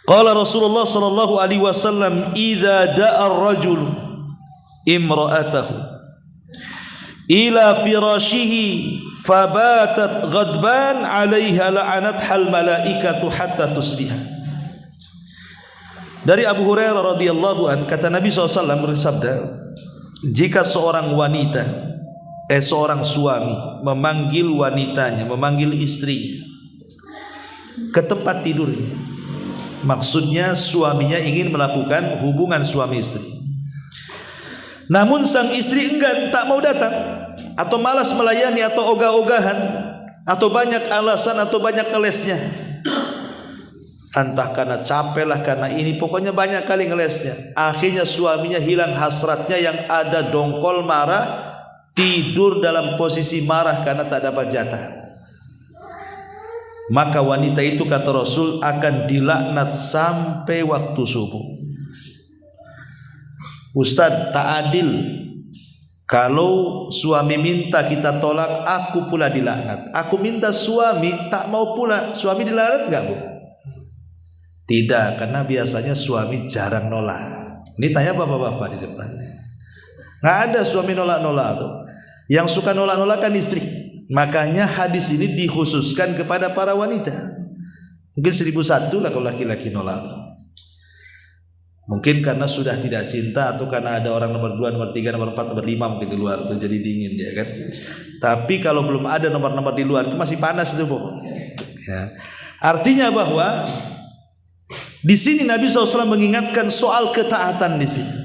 Qala Rasulullah sallallahu alaihi wasallam, "Idza da'a ar-rajul imra'atahu ila firashihi fabatat ghadban 'alaiha la'anatha al-malaikatu hatta tusbiha." Dari Abu Hurairah radhiyallahu an, kata Nabi SAW bersabda, jika seorang wanita, seorang suami memanggil wanitanya, memanggil istrinya ke tempat tidurnya, maksudnya suaminya ingin melakukan hubungan suami istri, namun sang istri enggan, tak mau datang, atau malas melayani, atau ogah-ogahan, atau banyak alasan, atau banyak ngelesnya. Entah karena capek lah, karena ini, pokoknya banyak kali ngelesnya. Akhirnya suaminya hilang hasratnya, yang ada dongkol marah, tidur dalam posisi marah karena tak dapat jatah. Maka wanita itu, kata Rasul, akan dilaknat sampai waktu subuh. Ustaz, tak adil. Kalau suami minta kita tolak, aku pula dilaknat. Aku minta suami tak mau pula, suami dilaknat enggak bu? Tidak, karena biasanya suami jarang nolak. Ini tanya bapak-bapak di depan. Nggak ada suami nolak-nolak tuh. Yang suka nolak-nolak kan istri. Makanya hadis ini dikhususkan kepada para wanita. Mungkin 1001 lah kalau laki-laki nolak tuh. Mungkin karena sudah tidak cinta, atau karena ada orang nomor 2, nomor 3, nomor 4, nomor 5 mungkin di luar tuh, jadi dingin dia kan. Tapi kalau belum ada nomor-nomor di luar itu masih panas itu bu. Ya. Artinya bahwa di sini Nabi SAW mengingatkan soal ketaatan di sini.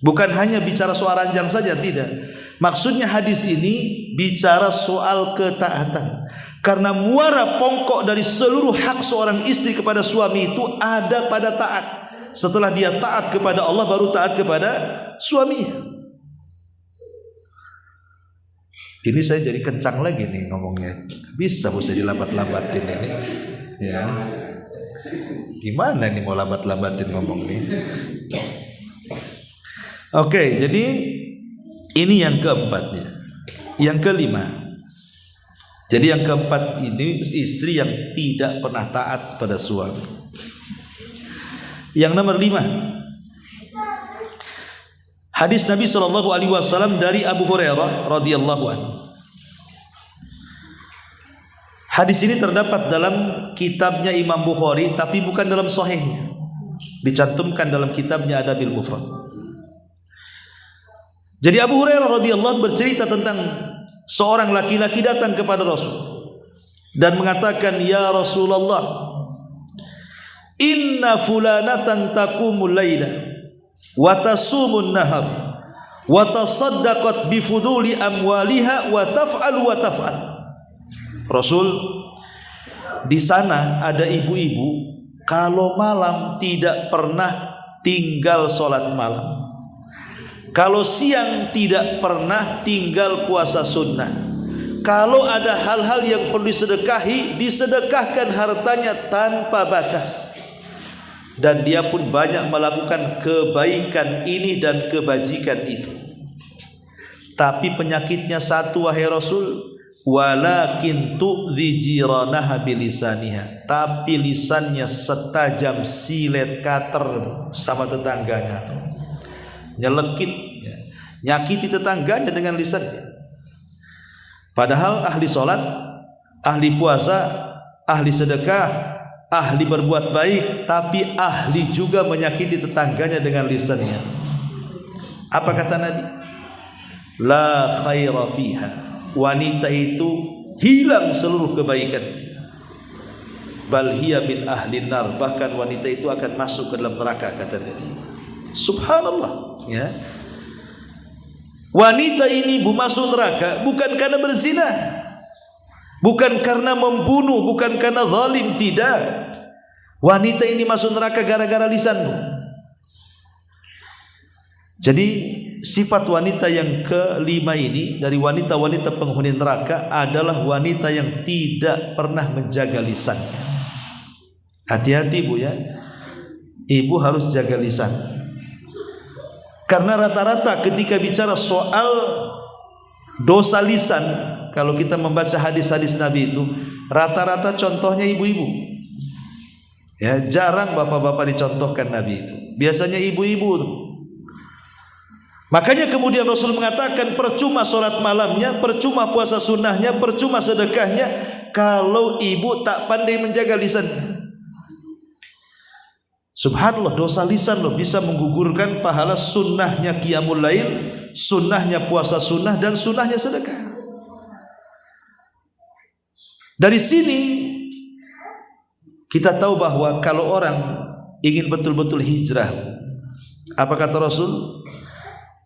Bukan hanya bicara soal ranjang saja, tidak. Maksudnya hadis ini bicara soal ketaatan. Karena muara pokok dari seluruh hak seorang istri kepada suami itu ada pada taat. Setelah dia taat kepada Allah, baru taat kepada suaminya. Ini saya jadi kencang lagi nih ngomongnya. Bisa saya dilambat-lambatin ini. Ya. Gimana nih mau lambat-lambatin ngomong nih? Oke, jadi Ini yang keempatnya. Yang kelima. Jadi yang keempat ini istri yang tidak pernah taat pada suami. Yang nomor 5. Hadis Nabi SAW dari Abu Hurairah radhiyallahu anhu. Hadis ini terdapat dalam kitabnya Imam Bukhari, tapi bukan dalam sahihnya. Dicantumkan dalam kitabnya Adabil Mufrad. Jadi Abu Hurairah radhiyallahu anhu bercerita tentang seorang laki-laki datang kepada Rasul dan mengatakan, "Ya Rasulullah, inna fulanatan taqumul laila wa tasumun nahar wa tasaddaqat bi fuduli amwaliha wa taf'al wa taf'al." Rasul, di sana ada ibu-ibu kalau malam tidak pernah tinggal sholat malam, kalau siang tidak pernah tinggal puasa sunnah, kalau ada hal-hal yang perlu disedekahi, disedekahkan hartanya tanpa batas. Dan dia pun banyak melakukan kebaikan ini dan kebajikan itu. Tapi penyakitnya satu, wahai Rasul, walakin tu'dhi jiranaha bilisaniha, tapi lisannya setajam silet cutter sama tetangganya, nyelekit, nyakiti tetangganya dengan lisannya. Padahal ahli sholat, ahli puasa, ahli sedekah, ahli berbuat baik, tapi ahli juga menyakiti tetangganya dengan lisannya. Apa kata Nabi? La khaira fiha, wanita itu hilang seluruh kebaikannya. Bal hiya min ahlin nar, bahkan wanita itu akan masuk ke dalam neraka, kata Nabi. Subhanallah, ya. Wanita ini masuk neraka bukan karena berzina, bukan karena membunuh, bukan karena zalim, tidak. Wanita ini masuk neraka gara-gara lisanmu. Jadi sifat wanita yang kelima ini dari wanita-wanita penghuni neraka adalah wanita yang tidak pernah menjaga lisannya. Hati-hati Bu ya, ibu harus jaga lisan. Karena rata-rata ketika bicara soal dosa lisan, kalau kita membaca hadis-hadis Nabi itu, rata-rata contohnya ibu-ibu. Ya, jarang bapak-bapak dicontohkan Nabi itu. Biasanya ibu-ibu tuh. Makanya kemudian Rasul mengatakan, percuma sholat malamnya, percuma puasa sunnahnya, percuma sedekahnya, kalau ibu tak pandai menjaga lisannya. Subhanallah, dosa lisan loh bisa menggugurkan pahala sunnahnya qiyamul lail, sunnahnya puasa sunnah, dan sunnahnya sedekah. Dari sini kita tahu bahwa kalau orang ingin betul-betul hijrah, apa kata Rasul?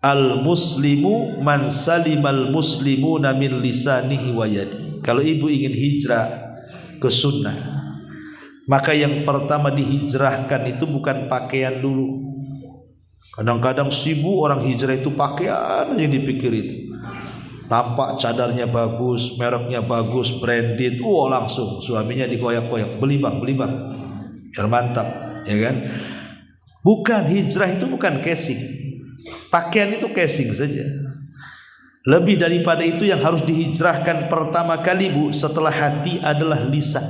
Al-muslimu man salimal muslimuna min lisanihi wa yadi. Kalau ibu ingin hijrah ke sunnah, maka yang pertama dihijrahkan itu bukan pakaian dulu. Kadang-kadang sibuk orang hijrah itu pakaian yang dipikir itu. Nampak cadarnya bagus, mereknya bagus, branded, langsung suaminya dikoyak-koyak, beli bang, biar mantap, ya kan? Bukan, hijrah itu bukan casing. Pakaian itu casing saja. Lebih daripada itu yang harus dihijrahkan pertama kali Bu, setelah hati adalah lisan.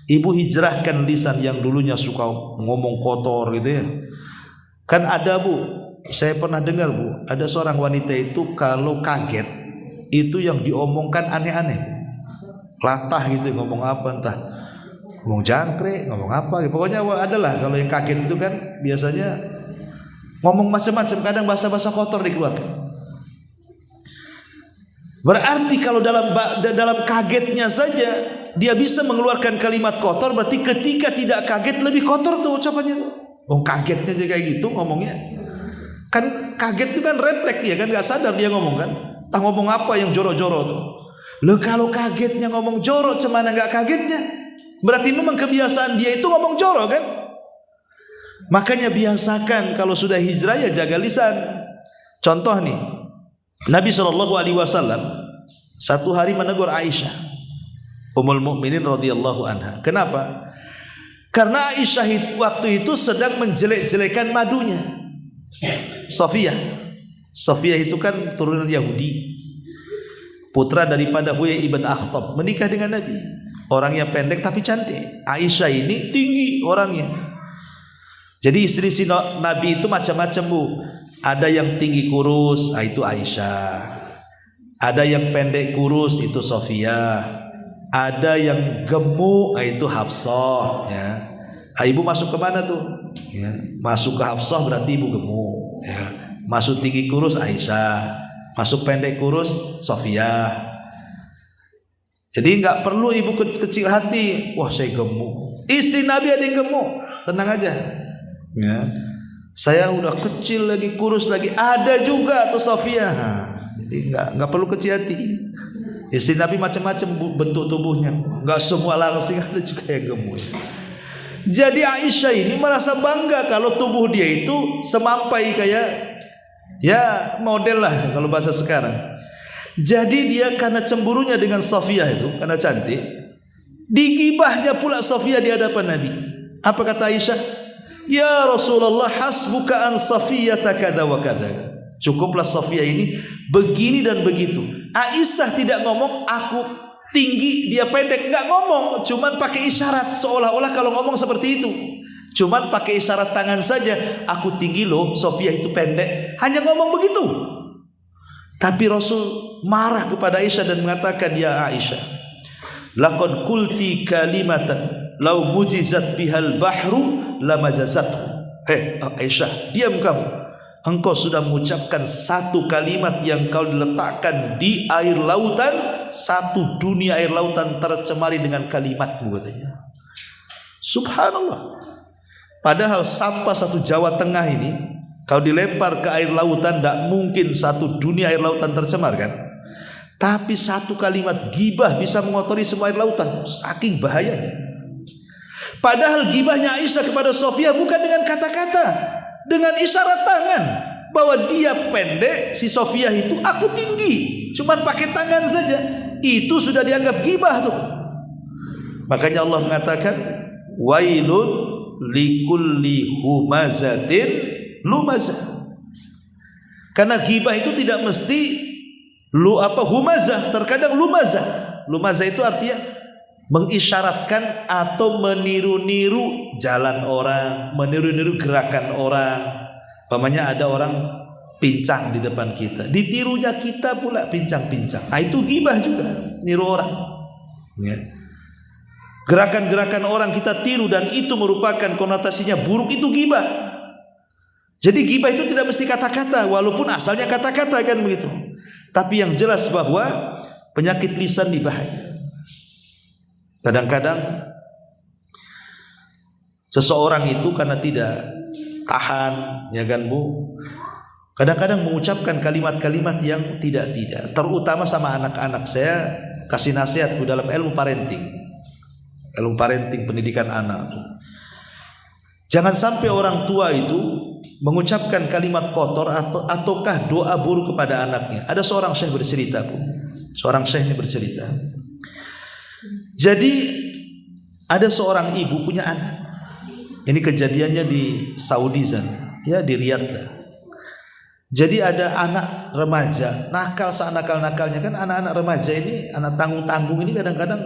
Ibu hijrahkan lisan yang dulunya suka ngomong kotor gitu ya. Kan ada Bu, saya pernah dengar Bu, ada seorang wanita itu kalau kaget itu yang diomongkan aneh-aneh, latah gitu, ngomong apa entah, ngomong jangkrik, ngomong apa gitu. Pokoknya adalah kalau yang kaget itu kan biasanya ngomong macam-macam, kadang bahasa-bahasa kotor dikeluarkan. Berarti kalau dalam kagetnya saja dia bisa mengeluarkan kalimat kotor, berarti ketika tidak kaget lebih kotor tuh ucapannya tuh. Kagetnya aja kayak gitu ngomongnya. Kan kaget itu kan refleks dia kan, nggak sadar dia ngomong kan. Entah ngomong apa yang jorok-jorok tuh. Loh kalau kagetnya ngomong jorok, cemana nggak kagetnya? Berarti memang kebiasaan dia itu ngomong jorok kan. Makanya biasakan kalau sudah hijrah ya jaga lisan. Contoh nih, Nabi SAW satu hari menegur Aisyah Ummul Mukminin radhiyallahu anha. Kenapa? Karena Aisyah waktu itu sedang menjelek-jelekan madunya Safiyah. Sofiyah itu kan turunan Yahudi, putra daripada Huyai ibn Akhtab, menikah dengan Nabi. Orangnya pendek tapi cantik. Aisyah ini tinggi orangnya. Jadi istri Nabi itu macam-macam, Bu. Ada yang tinggi kurus, itu Aisyah. Ada yang pendek kurus, itu Sofiyah. Ada yang gemuk, itu Hafsah. Ya. Ibu masuk ke mana tuh? Ya. Masuk ke Hafsah berarti ibu gemuk. Ya. Masuk tinggi kurus Aisyah, masuk pendek kurus Sofiyah. Jadi nggak perlu ibu kecil hati. Wah saya gemuk. Istri Nabi ada yang gemuk, tenang aja. Ya. Saya udah kecil lagi, kurus lagi, ada juga tuh Sofiyah. Jadi nggak perlu kecil hati. Istri Nabi macam-macam bentuk tubuhnya, nggak semua langsing, ada juga yang gemuk. Jadi Aisyah ini merasa bangga kalau tubuh dia itu semampai kayak ya model lah kalau bahasa sekarang. Jadi dia karena cemburunya dengan Sofiyah itu, karena cantik, digibahnya pula Sofiyah di hadapan Nabi. Apa kata Aisyah? Ya Rasulullah, hasbuka an Sofiyata kada wa kada. Cukuplah Sofiyah ini begini dan begitu. Aisyah tidak ngomong aku tinggi dia pendek, nggak ngomong, cuman pakai isyarat, seolah-olah kalau ngomong seperti itu. Cuman pakai isyarat tangan saja, aku tinggi loh, Sofiyah itu pendek, hanya ngomong begitu. Tapi Rasul marah kepada Aisyah dan mengatakan, ya Aisyah, laqad qulti kalimatan law mujizat bihal bahru lamajazathu. Aisyah, diam kamu. Engkau sudah mengucapkan satu kalimat yang kau diletakkan di air lautan, satu dunia air lautan tercemari dengan kalimatmu, katanya. Subhanallah. Padahal sampah satu Jawa Tengah ini kalau dilempar ke air lautan tidak mungkin satu dunia air lautan tercemar kan. Tapi satu kalimat gibah bisa mengotori semua air lautan, saking bahayanya. Padahal gibahnya Aisyah kepada Sofiyah bukan dengan kata-kata, dengan isyarat tangan, bahwa dia pendek, si Sofiyah itu aku tinggi, cuman pakai tangan saja, itu sudah dianggap gibah tuh. Makanya Allah mengatakan wailun likulli humazatin lumazah. Karena gibah itu tidak mesti humazah, terkadang lumazah. Lumazah itu artinya mengisyaratkan atau meniru-niru jalan orang, meniru-niru gerakan orang. Pamannya ada orang pincang di depan kita, ditirunya kita pula pincang-pincang. Itu gibah juga, niru orang. Ya. Gerakan-gerakan orang kita tiru dan itu merupakan konotasinya buruk, itu gibah. Jadi gibah itu tidak mesti kata-kata, walaupun asalnya kata-kata kan begitu. Tapi yang jelas bahwa penyakit lisan ini bahaya. Kadang-kadang seseorang itu karena tidak tahan, ya kan Bu, kadang-kadang mengucapkan kalimat-kalimat yang tidak-tidak, terutama sama anak-anak. Saya kasih nasihat Bu dalam ilmu parenting, pendidikan anak. Jangan sampai orang tua itu mengucapkan kalimat kotor ataukah doa buruk kepada anaknya. Ada seorang syekh bercerita, Bu. Seorang syekh ini bercerita. Jadi ada seorang ibu punya anak. Ini kejadiannya di Saudi sana, ya di Riyadh lah. Jadi ada anak remaja nakal, senakal-nakalnya kan anak-anak remaja ini, anak tanggung-tanggung ini kadang-kadang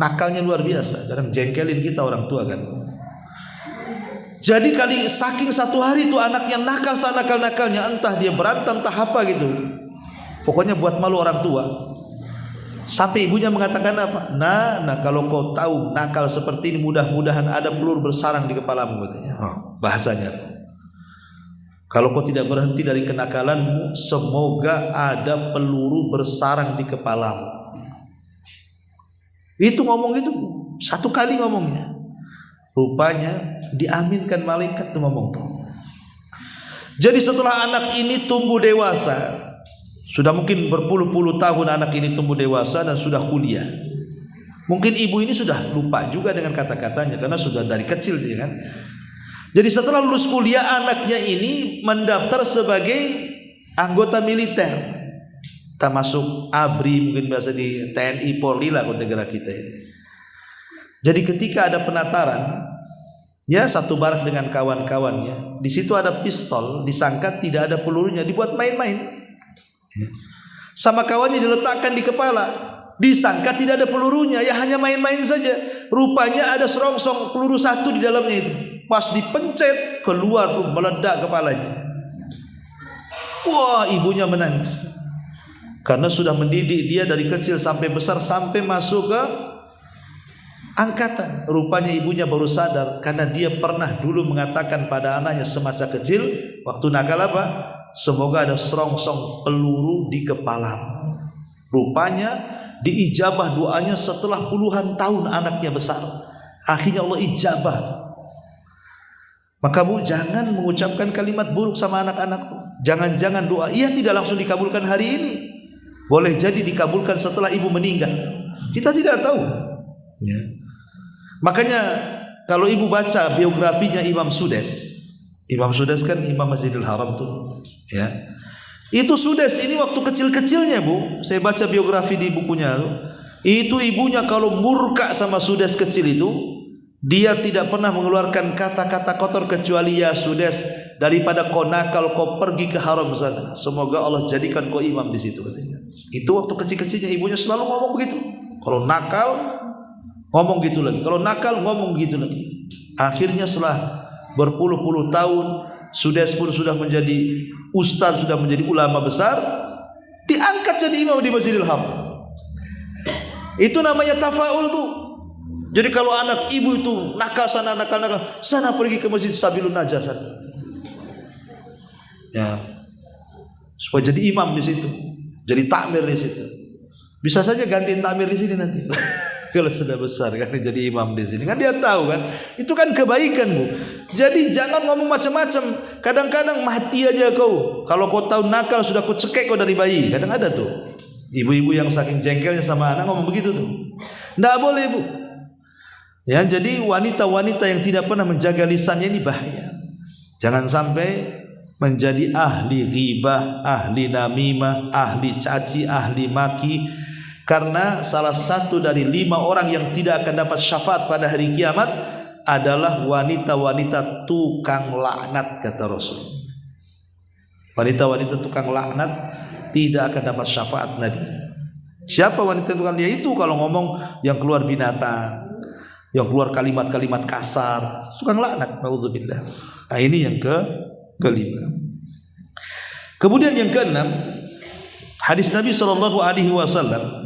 nakalnya luar biasa, kadang jengkelin kita orang tua kan. Jadi saking satu hari itu anaknya nakal, senakal-nakalnya, entah dia berantem entah apa gitu, pokoknya buat malu orang tua. Sampai ibunya mengatakan apa? Nah kalau kau tahu nakal seperti ini, mudah-mudahan ada peluru bersarang di kepalamu, katanya. Bahasanya. Kalau kau tidak berhenti dari kenakalanmu, semoga ada peluru bersarang di kepalamu. Itu ngomong itu satu kali ngomongnya. Rupanya diaminkan malaikat tuh ngomong tuh. Jadi setelah anak ini tumbuh dewasa, sudah mungkin berpuluh-puluh tahun anak ini tumbuh dewasa dan sudah kuliah. Mungkin ibu ini sudah lupa juga dengan kata-katanya karena sudah dari kecil dia kan. Jadi setelah lulus kuliah anaknya ini mendaftar sebagai anggota militer. Kita masuk ABRI, mungkin biasa di TNI Polri lah negara kita ini. Jadi ketika ada penataran, Ya, satu barak dengan kawan-kawannya. Di situ ada pistol, disangka tidak ada pelurunya, dibuat main-main. Sama kawannya diletakkan di kepala, disangka tidak ada pelurunya, ya hanya main-main saja. Rupanya ada serongsong peluru satu di dalamnya itu. Pas dipencet, keluar meledak kepalanya. Wah, ibunya menangis. Karena sudah mendidik dia dari kecil sampai besar, sampai masuk ke angkatan. Rupanya ibunya baru sadar, karena dia pernah dulu mengatakan pada anaknya semasa kecil, waktu nakal apa? Semoga ada serongsong peluru di kepalamu. Rupanya diijabah doanya setelah puluhan tahun anaknya besar. Akhirnya Allah ijabah. Maka bu, jangan mengucapkan kalimat buruk sama anak-anak. Jangan-jangan doa ia tidak langsung dikabulkan hari ini. Boleh jadi dikabulkan setelah ibu meninggal. Kita tidak tahu. Ya. Makanya kalau ibu baca biografinya Imam Sudes. Imam Sudes kan Imam Masjidil Haram tuh. Ya. Itu Sudes ini waktu kecil-kecilnya bu. Saya baca biografi di bukunya tuh. Itu ibunya kalau murka sama Sudes kecil itu, dia tidak pernah mengeluarkan kata-kata kotor kecuali ya Sudes, daripada kau nakal kau pergi ke haram sana. Semoga Allah jadikan kau imam di situ katanya. Itu waktu kecil-kecilnya ibunya selalu ngomong begitu. Kalau nakal ngomong gitu lagi. Kalau nakal ngomong gitu lagi. Akhirnya setelah berpuluh-puluh tahun Sudes pun sudah menjadi ustaz, sudah menjadi ulama besar, diangkat jadi imam di Masjidil Haram. Itu namanya tafaul bu. Jadi kalau anak ibu itu nakal sana, nakal sana, pergi ke Masjid Sabilun Najah sana. Ya, supaya jadi imam di situ, jadi takmir di situ. Bisa saja gantiin takmir di sini nanti. Kalau sudah besar kan jadi imam di sini, kan dia tahu kan, itu kan kebaikan bu. Jadi jangan ngomong macam-macam. Kadang-kadang mati aja kau. Kalau kau tahu nakal sudah ku cekek kau dari bayi. Kadang ada tuh ibu-ibu yang saking jengkelnya sama anak ngomong begitu tuh. Nggak boleh bu. Ya, jadi wanita-wanita yang tidak pernah menjaga lisannya ini bahaya. Jangan sampai menjadi ahli ghibah, ahli namimah, ahli caci, ahli maki. Karena salah satu dari 5 orang yang tidak akan dapat syafaat pada hari kiamat adalah wanita-wanita tukang laknat, kata Rasul. Wanita-wanita tukang laknat tidak akan dapat syafaat Nabi. Siapa wanita tukang? Yaitu kalau ngomong yang keluar binatang, yang keluar kalimat-kalimat kasar, tukang laknat, naudzubillah. Nah, ini yang kelima. Kemudian yang keenam, hadis Nabi sallallahu alaihi wasallam.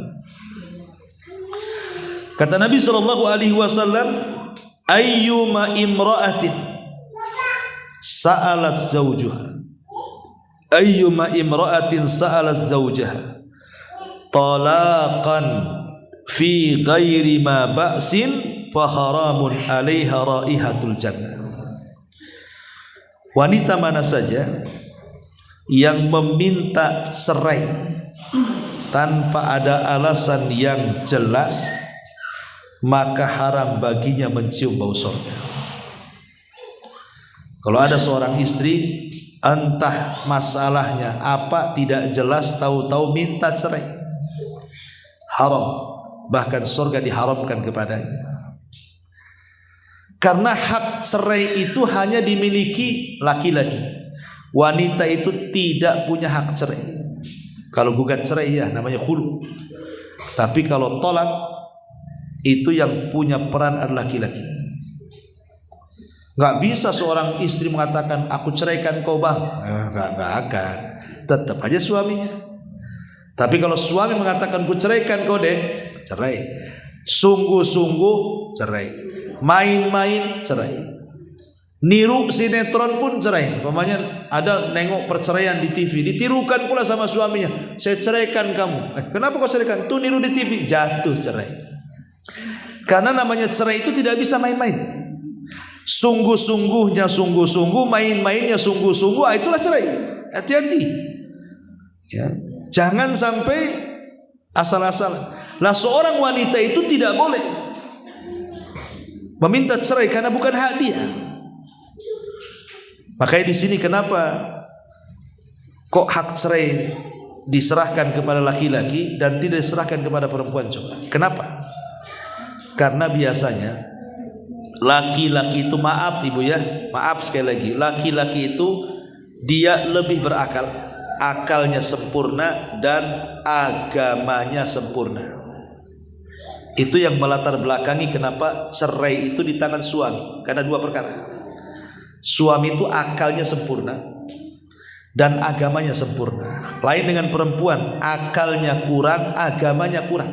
Kata Nabi sallallahu alaihi wasallam, ayyuma imra'atin sa'alat zawjuha, ayyuma imra'atin sa'alat zawjaha talaqan fi ghairi ma ba'sin faharamun 'alaiha raihatul jannah. Wanita mana saja yang meminta cerai tanpa ada alasan yang jelas, maka haram baginya mencium bau surga. Kalau ada seorang istri, entah masalahnya apa tidak jelas, tahu-tahu minta cerai, haram, bahkan surga diharamkan kepadanya. Karena hak cerai itu hanya dimiliki laki-laki. Wanita itu tidak punya hak cerai. Kalau gugat cerai ya namanya khulu. Tapi kalau tolak, itu yang punya peran adalah laki-laki. Gak bisa seorang istri mengatakan aku ceraikan kau bang. Gak akan. Tetap aja suaminya. Tapi kalau suami mengatakan ku ceraikan kau deh, cerai. Sungguh-sungguh cerai. Main-main cerai. Niru sinetron pun cerai. Umpamanya ada nengok perceraian di TV, ditirukan pula sama suaminya, saya ceraikan kamu. Kenapa kau ceraikan? Tuh niru di TV, jatuh cerai. Karena namanya cerai itu tidak bisa main-main. Sungguh-sungguhnya sungguh-sungguh, main-mainnya sungguh-sungguh, itulah cerai. Hati-hati. Ya. Jangan sampai asal-asalan. Lah seorang wanita itu tidak boleh meminta cerai karena bukan hak dia. Makanya di sini kenapa kok hak cerai diserahkan kepada laki-laki dan tidak diserahkan kepada perempuan? Coba. Kenapa? Karena biasanya laki-laki itu, maaf ibu ya, maaf sekali lagi, laki-laki itu dia lebih berakal, akalnya sempurna dan agamanya sempurna. Itu yang melatar belakangi kenapa cerai itu di tangan suami, karena dua perkara. Suami itu akalnya sempurna dan agamanya sempurna. Lain dengan perempuan, akalnya kurang, agamanya kurang.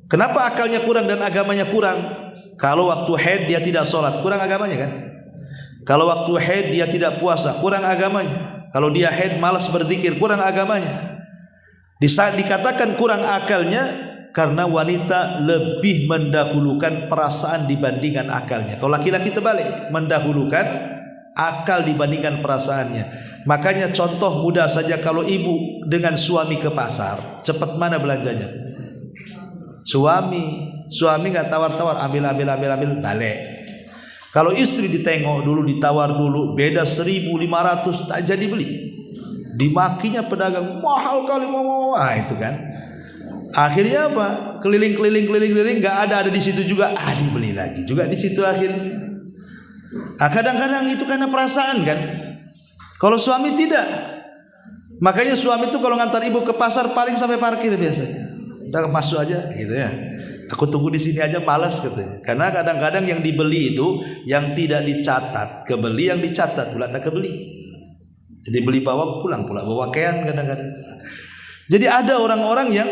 Kenapa akalnya kurang dan agamanya kurang? Kalau waktu haid dia tidak sholat, kurang agamanya kan? Kalau waktu haid dia tidak puasa, kurang agamanya. Kalau dia haid malas berzikir, kurang agamanya. Di saat dikatakan kurang akalnya, karena wanita lebih mendahulukan perasaan dibandingkan akalnya. Kalau laki-laki terbalik, mendahulukan akal dibandingkan perasaannya. Makanya contoh mudah saja, kalau ibu dengan suami ke pasar, cepat mana belanjanya? Suami nggak tawar-tawar, ambil, balik. Kalau istri ditengok dulu, ditawar dulu, beda 1.500 tak jadi beli. Dimakinya pedagang, mahal kali mau. Itu kan. Akhirnya apa? Keliling, nggak ada di situ juga. Dibeli lagi juga di situ akhirnya. Kadang-kadang itu karena perasaan kan. Kalau suami tidak. Makanya suami itu kalau ngantar ibu ke pasar paling sampai parkir biasanya. Udah masuk aja gitu ya. Aku tunggu di sini aja, malas katanya. Karena kadang-kadang yang dibeli itu yang tidak dicatat, kebeli yang dicatat pula tak kebeli. Jadi beli bawa pulang pula, bawa pakaian kadang-kadang. Jadi ada orang-orang yang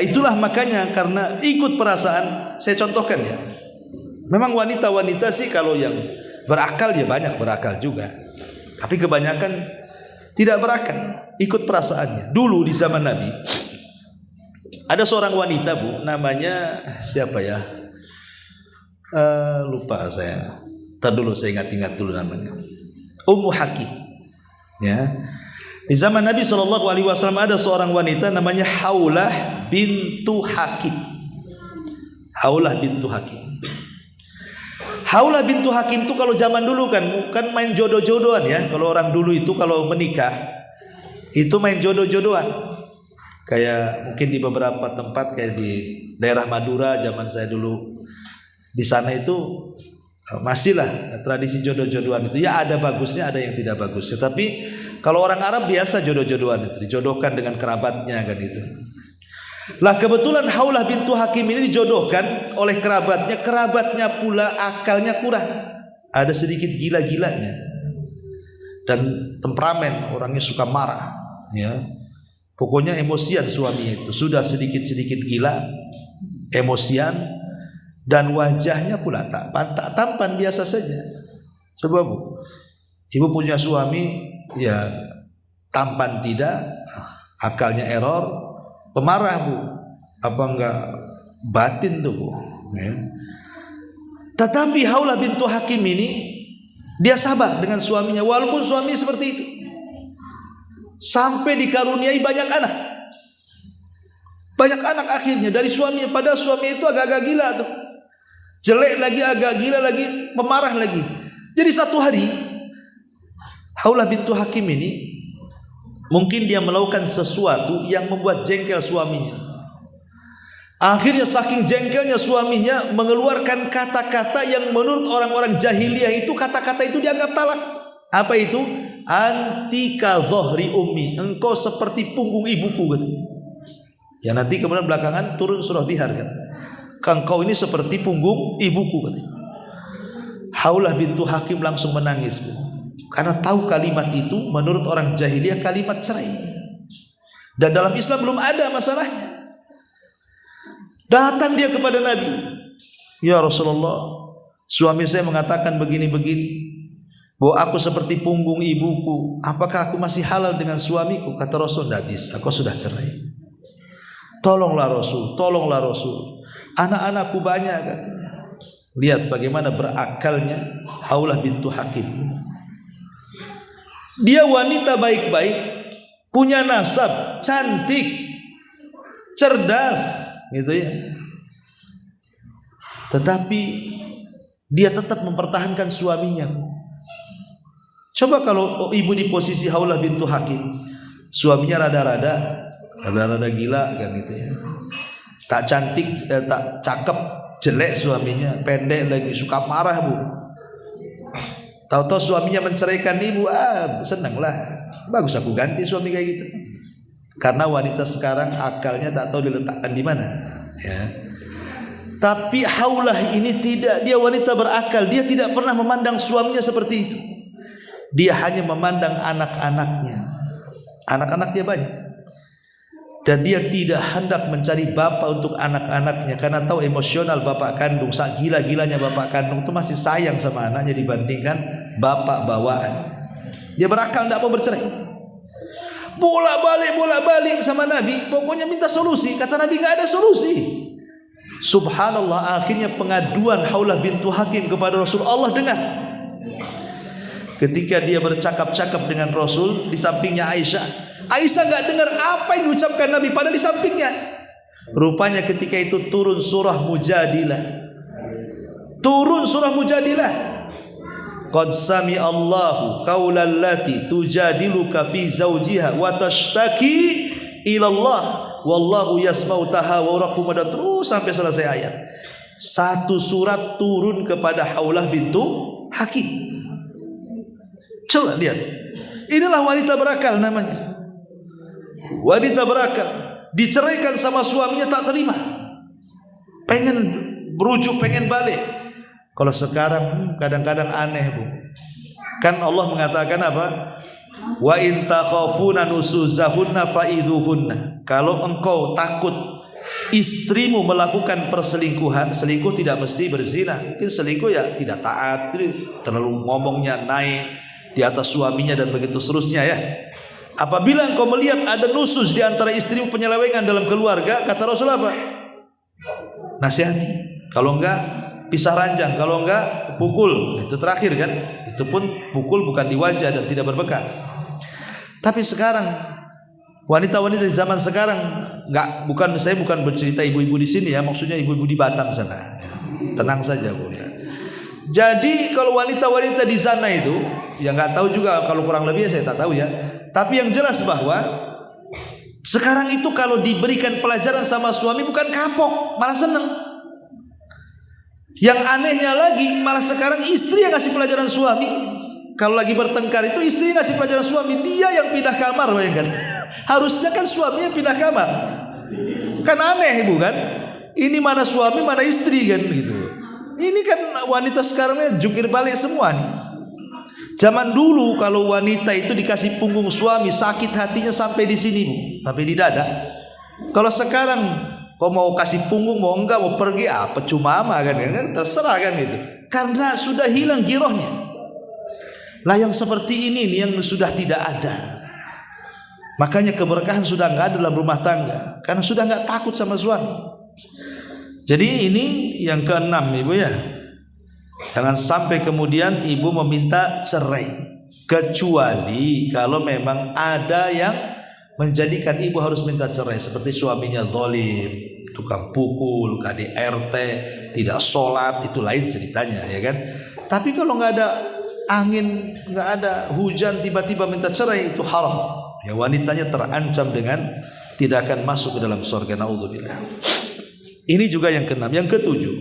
itulah makanya karena ikut perasaan. Saya contohkan ya. Memang wanita-wanita sih kalau yang berakal ya banyak berakal juga. Tapi kebanyakan tidak berakal, ikut perasaannya. Dulu di zaman Nabi ada seorang wanita bu, namanya siapa ya? Lupa saya. Ntar dulu saya ingat dulu namanya. Ummu Hakim. Ya. Di zaman Nabi SAW ada seorang wanita namanya Haulah bintu Hakim. Haulah bintu Hakim. Haulah bintu Hakim itu kalau zaman dulu kan bukan main jodoh-jodohan ya. Kalau orang dulu itu kalau menikah itu main jodoh-jodohan. Kayak mungkin di beberapa tempat kayak di daerah Madura zaman saya dulu di sana itu masih lah tradisi jodoh-jodohan itu. Ya ada bagusnya, ada yang tidak bagusnya. Tapi kalau orang Arab biasa jodoh-jodohan itu dijodohkan dengan kerabatnya kan itu. Lah kebetulan Haulah bintu Hakim ini dijodohkan oleh kerabatnya. Kerabatnya pula akalnya kurang, ada sedikit gila-gilanya dan temperamen, orangnya suka marah ya. Pokoknya emosian suaminya itu, sudah sedikit-sedikit gila, emosian, dan wajahnya pula tak tampan, biasa saja. Coba bu, ibu punya suami ya tampan tidak, akalnya error, pemarah bu, apa enggak batin tuh bu ya. Tetapi Haulah bintu Hakim ini dia sabar dengan suaminya walaupun suami seperti itu. Sampai dikaruniai banyak anak. Banyak anak akhirnya dari suaminya. Padahal suami itu agak-agak gila tuh. Jelek lagi, agak gila lagi, pemarah lagi. Jadi satu hari Haulah bintu Hakim ini mungkin dia melakukan sesuatu yang membuat jengkel suaminya. Akhirnya saking jengkelnya suaminya mengeluarkan kata-kata yang menurut orang-orang jahiliyah itu kata-kata itu dianggap talak. Apa itu? Antika zohri ummi, engkau seperti punggung ibuku katanya. Ya nanti kemudian belakangan turun surah Dihar kan. Engkau ini seperti punggung ibuku katanya. Haulah bintu Hakim langsung menangis bu. Karena tahu kalimat itu menurut orang jahiliyah kalimat cerai. Dan dalam Islam belum ada masalahnya. Datang dia kepada Nabi. Ya Rasulullah, suami saya mengatakan begini-begini. Bahwa aku seperti punggung ibuku. Apakah aku masih halal dengan suamiku? Kata Rasul, tidak bisa, aku sudah cerai. Tolonglah Rasul, tolonglah Rasul. Anak-anakku banyak katanya. Lihat bagaimana berakalnya Haulah bintu Hakim. Dia wanita baik-baik, punya nasab, cantik, cerdas, gitu ya. Tetapi dia tetap mempertahankan suaminya. Coba kalau ibu di posisi Haulah bintu Hakim, suaminya rada-rada gila kan gitu ya. Tak cantik, tak cakep, jelek suaminya, pendek lagi, suka marah bu. Tahu-tahu suaminya menceraikan ibu, senanglah, bagus aku ganti suami kayak gitu. Karena wanita sekarang akalnya tak tahu diletakkan di mana. Ya. Tapi Haulah ini tidak, dia wanita berakal, dia tidak pernah memandang suaminya seperti itu. Dia hanya memandang anak-anaknya. Anak-anaknya banyak. Dan dia tidak hendak mencari bapak untuk anak-anaknya karena tahu emosional bapak kandung, sak gila-gilanya bapak kandung itu masih sayang sama anaknya dibandingkan bapak bawaan. Dia berakal, tidak mau bercerai. Bolak-balik sama Nabi, pokoknya minta solusi. Kata Nabi enggak ada solusi. Subhanallah, akhirnya pengaduan Haulah bintu Hakim kepada Rasul Allah dengar. Ketika dia bercakap-cakap dengan Rasul, di sampingnya Aisyah. Aisyah enggak dengar apa yang diucapkan Nabi pada di sampingnya. Rupanya ketika itu turun surah Mujadilah. Qad sami Allahu qaulal lati tujadiluka fi zawjiha wa tashtaki ila Allah wallahu yasma'u tahawurakum, terus sampai selesai ayat. Satu surat turun kepada Haulah bintu Hakim. Coba lihat. Inilah wanita berakal namanya. Wanita berakal, diceraikan sama suaminya tak terima. Pengen berujuk, pengen balik. Kalau sekarang kadang-kadang aneh bu. Kan Allah mengatakan apa? Wa in takhafuna nusuzahunna fa'idhuhunna. Kalau engkau takut istrimu melakukan perselingkuhan, selingkuh tidak mesti berzina. Mungkin selingkuh ya tidak taat, terlalu ngomongnya naik di atas suaminya dan begitu seterusnya ya. Apabila engkau melihat ada nusus di antara istrimu, penyelewengan dalam keluarga, kata Rasul apa? Nasihati. Kalau enggak pisah ranjang, kalau enggak pukul. Itu terakhir kan. Itu pun pukul bukan di wajah dan tidak berbekas. Tapi sekarang wanita-wanita di zaman sekarang saya bukan bercerita ibu-ibu di sini ya, maksudnya ibu-ibu di Batam sana. Tenang saja bu ya. Jadi kalau wanita-wanita di sana itu, ya nggak tahu juga, kalau kurang lebih saya tak tahu ya. Tapi yang jelas bahwa sekarang itu kalau diberikan pelajaran sama suami bukan kapok, malah seneng. Yang anehnya lagi, malah sekarang istri yang ngasih pelajaran suami. Kalau lagi bertengkar itu istri yang ngasih pelajaran suami, dia yang pindah kamar, bayangkan. Harusnya kan suaminya pindah kamar. Kan aneh ibu kan? Ini mana suami mana istri kan gitu. Ini kan wanita sekarangnya jungkir balik semua nih. Zaman dulu kalau wanita itu dikasih punggung suami, sakit hatinya sampai di sini bu, sampai di dada. Kalau sekarang kau mau kasih punggung, mau enggak, mau pergi, percuma kan, terserah kan gitu. Karena sudah hilang girohnya. Lah yang seperti ini nih yang sudah tidak ada. Makanya keberkahan sudah enggak ada dalam rumah tangga, karena sudah enggak takut sama suami. Jadi ini yang keenam ibu ya. Jangan sampai kemudian ibu meminta cerai, kecuali kalau memang ada yang menjadikan ibu harus minta cerai, seperti suaminya zalim, tukang pukul, KDRT, tidak sholat, itu lain ceritanya ya kan. Tapi kalau nggak ada angin, nggak ada hujan, tiba-tiba minta cerai, itu haram. Ya, wanitanya terancam dengan tidak akan masuk ke dalam surga. Naudzubillah. Ini juga yang keenam. Yang ketujuh,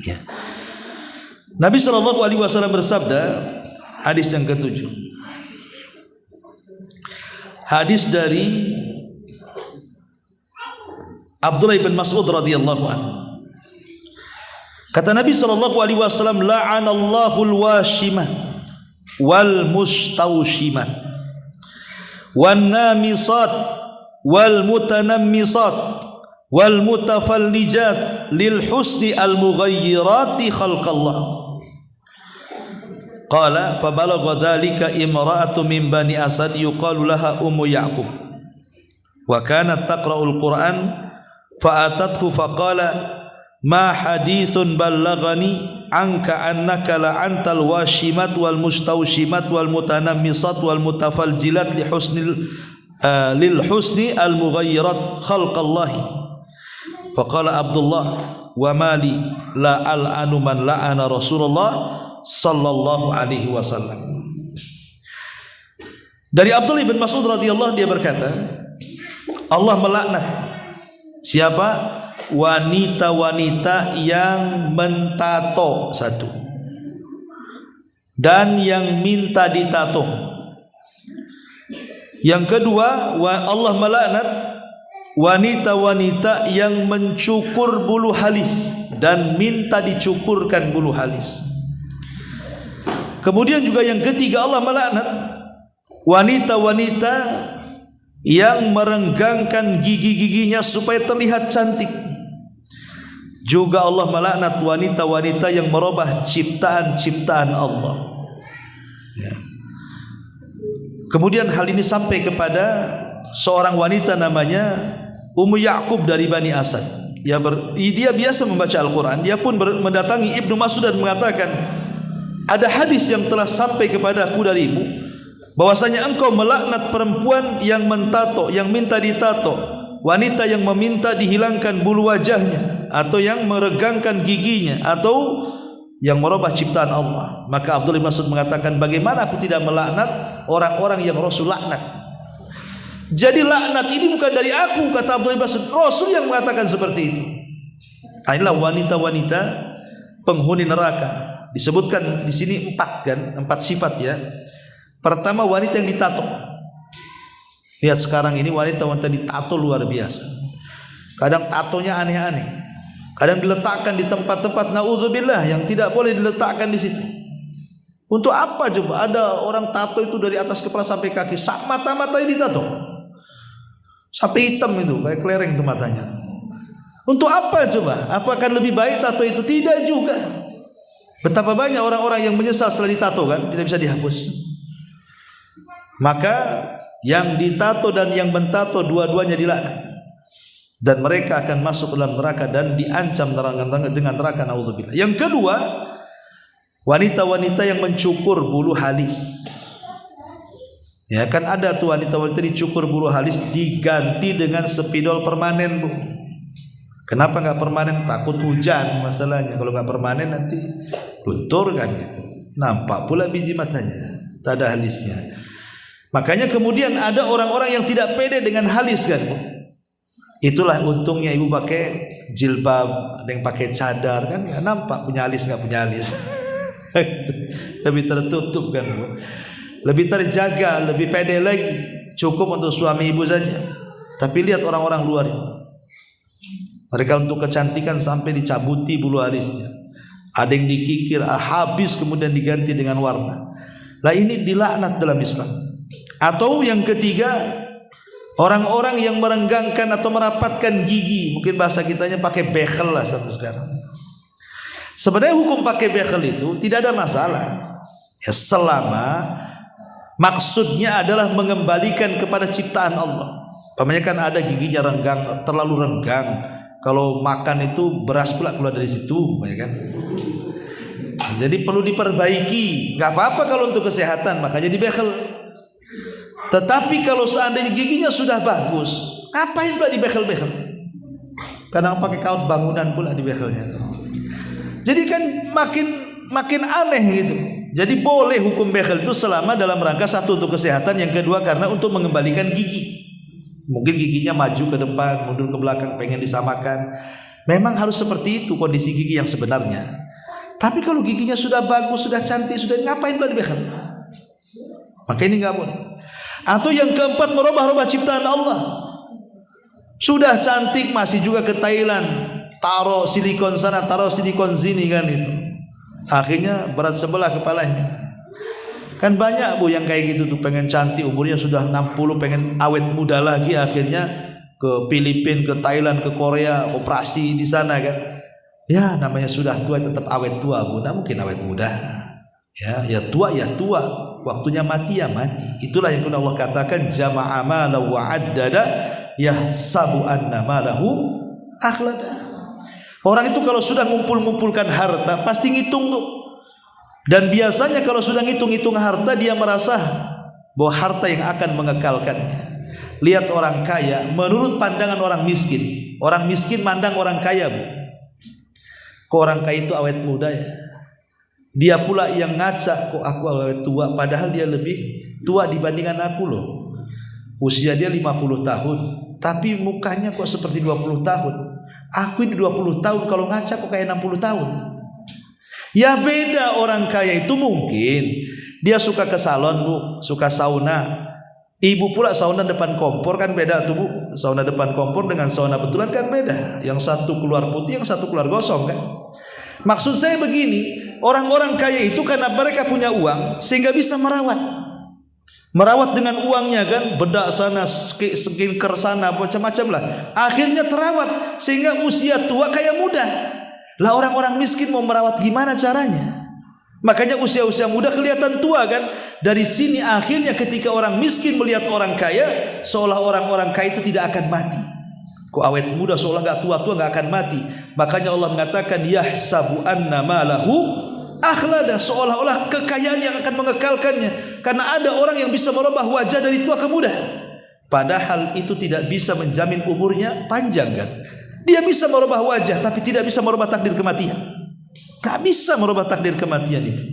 ya. Nabi SAW bersabda, hadis yang ketujuh, hadis dari Abdullah bin Mas'ud radhiyallahu anhu. Kata Nabi SAW, la'anallahu al-washimat wal mustawshimat wan namisat wal mutanammisat wal mutafallijat lil husni al mughayyirati khalqallah. Qala fa balagha dhalika imra'atu min bani Asad yuqalu laha Ummu Ya'qub wa kanat taqra'ul Qur'an fa atathu fa qala ma hadithun ballaghani anka annaka la antal washimat wal mustawshimat wal mutanammisat wal mutafaljilat li husnil lil husni al mughayyirat khalqallahi. Fa qala Abdullah wa mali la al'anu man la'ana Rasulullah sallallahu alaihi wasallam. Dari Abdullah bin Mas'ud radhiyallahu, dia berkata, Allah melaknat siapa? wanita-wanita yang mentato satu, dan yang minta ditato. Yang kedua, Allah melaknat wanita-wanita yang mencukur bulu halis dan minta dicukurkan bulu halis. Kemudian juga yang ketiga, Allah melaknat wanita-wanita yang merenggangkan gigi-giginya supaya terlihat cantik. Juga Allah melaknat wanita-wanita yang merubah ciptaan-ciptaan Allah. Ya. Kemudian hal ini sampai kepada seorang wanita namanya Ummu Ya'qub dari Bani Asad. Dia biasa membaca Al-Quran. Dia pun mendatangi Ibnu Mas'ud dan mengatakan, ada hadis yang telah sampai kepadaku darimu, bahwasanya engkau melaknat perempuan yang mentato, yang minta ditato, wanita yang meminta dihilangkan bulu wajahnya, atau yang meregangkan giginya, atau yang merubah ciptaan Allah. Maka Abdullah bin Mas'ud mengatakan, bagaimana aku tidak melaknat orang-orang yang Rasul laknat? Jadi laknat ini bukan dari aku, kata Abdullah bin Mas'ud, Rasul yang mengatakan seperti itu. Inilah wanita-wanita penghuni neraka. Disebutkan di sini 4 sifat ya. Pertama, wanita yang ditato. Lihat sekarang ini wanita-wanita ditato luar biasa. Kadang tatonya aneh-aneh. Kadang diletakkan di tempat-tempat naudzubillah yang tidak boleh diletakkan di situ. Untuk apa coba? Ada orang tato itu dari atas kepala sampai kaki, mata-matanya ditato. Sampai hitam itu, kayak kelereng itu matanya. Untuk apa coba? Apakah lebih baik tato itu? Tidak juga. Betapa banyak orang-orang yang menyesal setelah ditato kan, tidak bisa dihapus. Maka yang ditato dan yang mentato dua-duanya dilaknat, dan mereka akan masuk dalam neraka dan diancam dengan neraka, naudzubillah. Yang kedua, wanita-wanita yang mencukur bulu halis. Ya kan ada tuh wanita-wanita dicukur bulu halis diganti dengan spidol permanen, Bu. Kenapa nggak permanen? Takut hujan masalahnya. Kalau nggak permanen nanti luntur kan gitu. Nampak pula biji matanya, tak ada halisnya. Makanya kemudian ada orang-orang yang tidak pede dengan halis kan, Bu. Itulah untungnya ibu pakai jilbab, ada yang pakai cadar kan, nggak nampak punya alis nggak punya alis. Lebih tertutup kan, Bu. Lebih terjaga, lebih pede lagi. Cukup untuk suami ibu saja. Tapi lihat orang-orang luar itu, mereka untuk kecantikan sampai dicabuti bulu alisnya, ada yang dikikir habis kemudian diganti dengan warna. Lah ini dilaknat dalam Islam. Atau yang ketiga, orang-orang yang merenggangkan atau merapatkan gigi, mungkin bahasa kitanya pakai bekel lah sampai sekarang. Sebenarnya hukum pakai bekel itu tidak ada masalah ya, selama maksudnya adalah mengembalikan kepada ciptaan Allah. Pamannya kan ada giginya renggang, terlalu renggang, kalau makan itu beras pula keluar dari situ, ya kan? Jadi perlu diperbaiki. Gak apa-apa kalau untuk kesehatan, makanya dibekel. Tetapi kalau seandainya giginya sudah bagus, ngapain pula dibekel-bekel? Kadang pakai kaut bangunan pula dibekelnya. Jadi kan makin aneh gitu. Jadi boleh hukum bekel itu selama dalam rangka satu untuk kesehatan, yang kedua karena untuk mengembalikan gigi. Mungkin giginya maju ke depan, mundur ke belakang, pengen disamakan. Memang harus seperti itu kondisi gigi yang sebenarnya. Tapi kalau giginya sudah bagus, sudah cantik, sudah, ngapain pula dibekel? Maka ini nggak boleh. Atau yang keempat, merubah-rubah ciptaan Allah. Sudah cantik masih juga ke Thailand, taruh silikon sana, taruh silikon sini kan itu. Akhirnya berat sebelah kepalanya. Kan banyak, Bu, yang kayak gitu tuh, pengen cantik, umurnya sudah 60, pengen awet muda lagi, akhirnya ke Filipina, ke Thailand, ke Korea, operasi di sana kan. Ya namanya sudah tua tetap awet tua, Bu, nah mungkin awet muda. Ya tua ya tua, waktunya mati ya mati. Itulah yang Allah katakan jama'a malahu wa addada yahsabu anna malahu akhlada. Orang itu kalau sudah ngumpul-ngumpulkan harta pasti ngitung tuh. Dan biasanya kalau sudah ngitung-ngitung harta, dia merasa bahwa harta yang akan mengekalkannya. Lihat orang kaya menurut pandangan orang miskin. Orang miskin mandang orang kaya, Bu. Kok orang kaya itu awet muda ya? Dia pula yang ngaca, kok aku awet tua, padahal dia lebih tua dibandingkan aku loh. Usia dia 50 tahun, tapi mukanya kok seperti 20 tahun. Aku ini 20 tahun kalau ngaca kok kayak 60 tahun. Ya beda, orang kaya itu mungkin dia suka ke salon Bu, suka sauna. Ibu pula sauna depan kompor, kan beda tuh Bu. Sauna depan kompor dengan sauna betulan kan beda. Yang satu keluar putih, yang satu keluar gosong kan. Maksud saya begini, orang-orang kaya itu karena mereka punya uang sehingga bisa merawat dengan uangnya kan, bedak sana, skincare sana, macam-macam lah. Akhirnya terawat sehingga usia tua kayak muda. Lah orang-orang miskin mau merawat gimana caranya? Makanya usia-usia muda kelihatan tua kan. Dari sini akhirnya ketika orang miskin melihat orang kaya, seolah orang-orang kaya itu tidak akan mati. Kok awet muda seolah gak tua-tua gak akan mati. Makanya Allah mengatakan yahsabu anna malahu akhlada, seolah-olah kekayaan yang akan mengekalkannya. Karena ada orang yang bisa merubah wajah dari tua ke muda, padahal itu tidak bisa menjamin umurnya panjang kan. Dia bisa merubah wajah tapi tidak bisa merubah takdir kematian. Gak bisa merubah takdir kematian itu.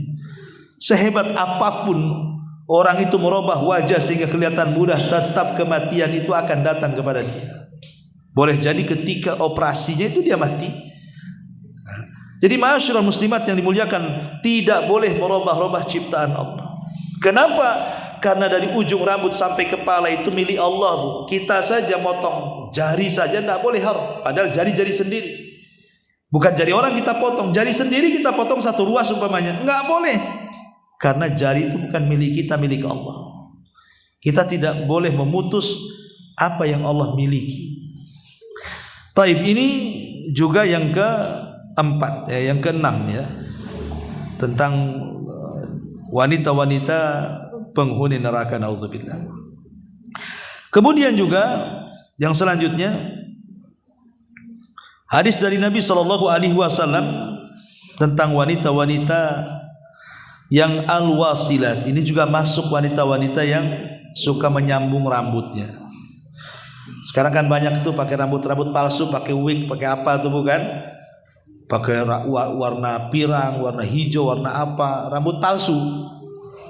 Sehebat apapun orang itu merubah wajah sehingga kelihatan muda, tetap kematian itu akan datang kepada dia. Boleh jadi ketika operasinya itu dia mati. Jadi ma'asyiral muslimat yang dimuliakan, tidak boleh merubah-rubah ciptaan Allah. Kenapa? Karena dari ujung rambut sampai kepala itu milik Allah Bu. Kita saja motong jari saja tidak boleh haram. Padahal jari-jari sendiri. Bukan jari orang kita potong, jari sendiri kita potong satu ruas umpamanya, enggak boleh. Karena jari itu bukan milik kita, milik Allah. Kita tidak boleh memutus apa yang Allah miliki. Taib, ini juga yang keempat ya, yang keenam ya, tentang wanita-wanita penghuni neraka, naudzubillah. Kemudian juga yang selanjutnya, hadis dari Nabi SAW tentang wanita-wanita yang al-wasilat. Ini juga masuk wanita-wanita yang suka menyambung rambutnya. Sekarang kan banyak tuh pakai rambut palsu, pakai wig, pakai apa tuh bukan? Pakai warna pirang, warna hijau, warna apa, rambut palsu.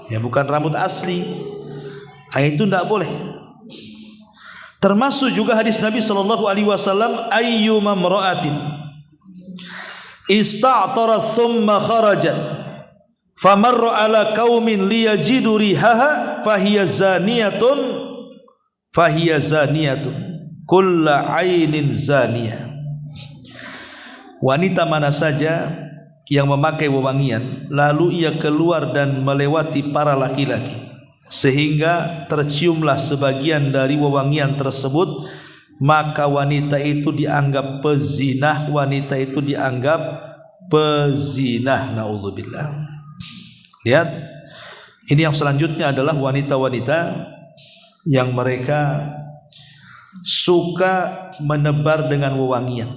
Ya bukan rambut asli. Itu tidak boleh. Termasuk juga hadis Nabi SAW, ayyuma mra'atin ista'tarat thumma kharajat famarra ala qaumin liyajidu rihaha fahiya zaniyatun kulla ainin zaniyah. Wanita mana saja yang memakai wewangian lalu ia keluar dan melewati para laki-laki sehingga terciumlah sebagian dari wewangian tersebut, maka wanita itu dianggap pezinah, wanita itu dianggap pezinah, naudzubillah. Lihat, ini yang selanjutnya adalah wanita-wanita yang mereka suka menebar dengan wewangian.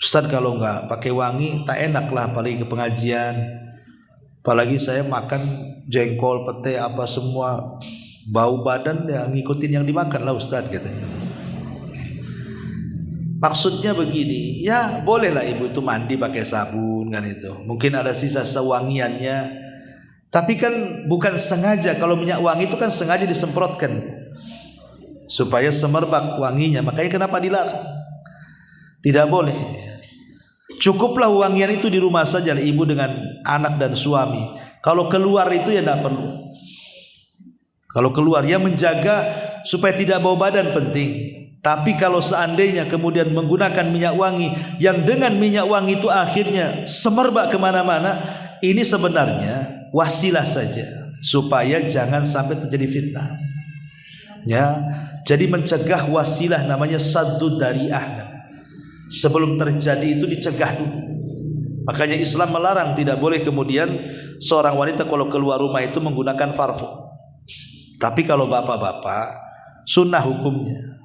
Ustaz, kalau enggak pakai wangi tak enak lah, apalagi ke pengajian. Apalagi saya makan jengkol, pete, apa semua, bau badan ya ngikutin yang dimakan lah Ustaz katanya. Maksudnya begini, ya bolehlah ibu itu mandi pakai sabun kan itu. Mungkin ada sisa sewangiannya. Tapi kan bukan sengaja. Kalau minyak wangi itu kan sengaja disemprotkan supaya semerbak wanginya. Makanya kenapa dilarang? Tidak boleh. Cukuplah wangian itu di rumah saja, ibu dengan anak dan suami. Kalau keluar itu ya tidak perlu. Kalau keluar ya menjaga supaya tidak bau badan penting. Tapi kalau seandainya kemudian menggunakan minyak wangi yang dengan minyak wangi itu akhirnya semerbak kemana-mana, ini sebenarnya wasilah saja supaya jangan sampai terjadi fitnah. Ya, jadi mencegah wasilah namanya saddud dari'ah. Sebelum terjadi itu dicegah dulu. Makanya Islam melarang, tidak boleh kemudian seorang wanita kalau keluar rumah itu menggunakan parfum. Tapi kalau bapak-bapak, sunnah hukumnya.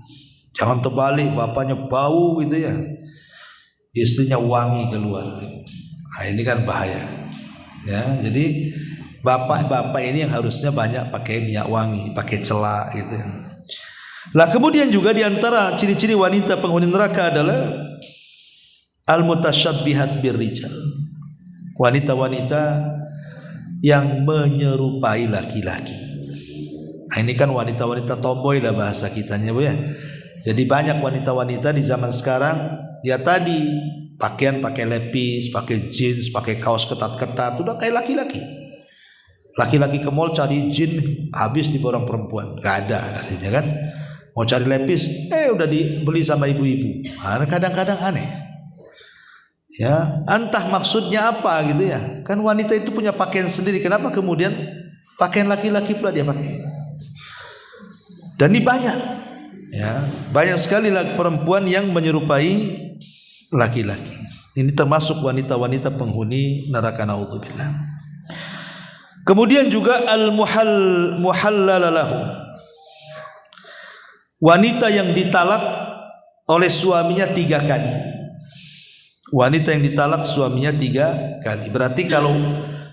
Jangan terbalik, bapaknya bau gitu ya, istrinya wangi keluar. Nah, ini kan bahaya. Ya, jadi bapak-bapak ini yang harusnya banyak pakai minyak wangi, pakai celak gitu. Lah kemudian juga diantara ciri-ciri wanita penghuni neraka adalah al-mutasyabbihat birrijal. Wanita-wanita yang menyerupai laki-laki. Nah, ini kan wanita-wanita tomboy lah bahasa kitanya Bu ya. Jadi banyak wanita-wanita di zaman sekarang ya tadi pakaian pakai lepis, pakai jeans, pakai kaos ketat-ketat, udah kayak laki-laki. Laki-laki ke mall cari jeans habis di orang perempuan, gak ada artinya kan. Mau cari lepis, udah dibeli sama ibu-ibu. Kadang-kadang aneh. Ya, entah maksudnya apa gitu ya. Kan wanita itu punya pakaian sendiri. Kenapa kemudian pakaian laki-laki pula dia pakai? Dan ini banyak. Ya, banyak sekali perempuan yang menyerupai laki-laki. Ini termasuk wanita-wanita penghuni neraka, naudzubillah. Kemudian juga al-muhallalalahu, wanita yang ditalak oleh suaminya 3 kali. Wanita yang ditalak suaminya 3 kali. Berarti kalau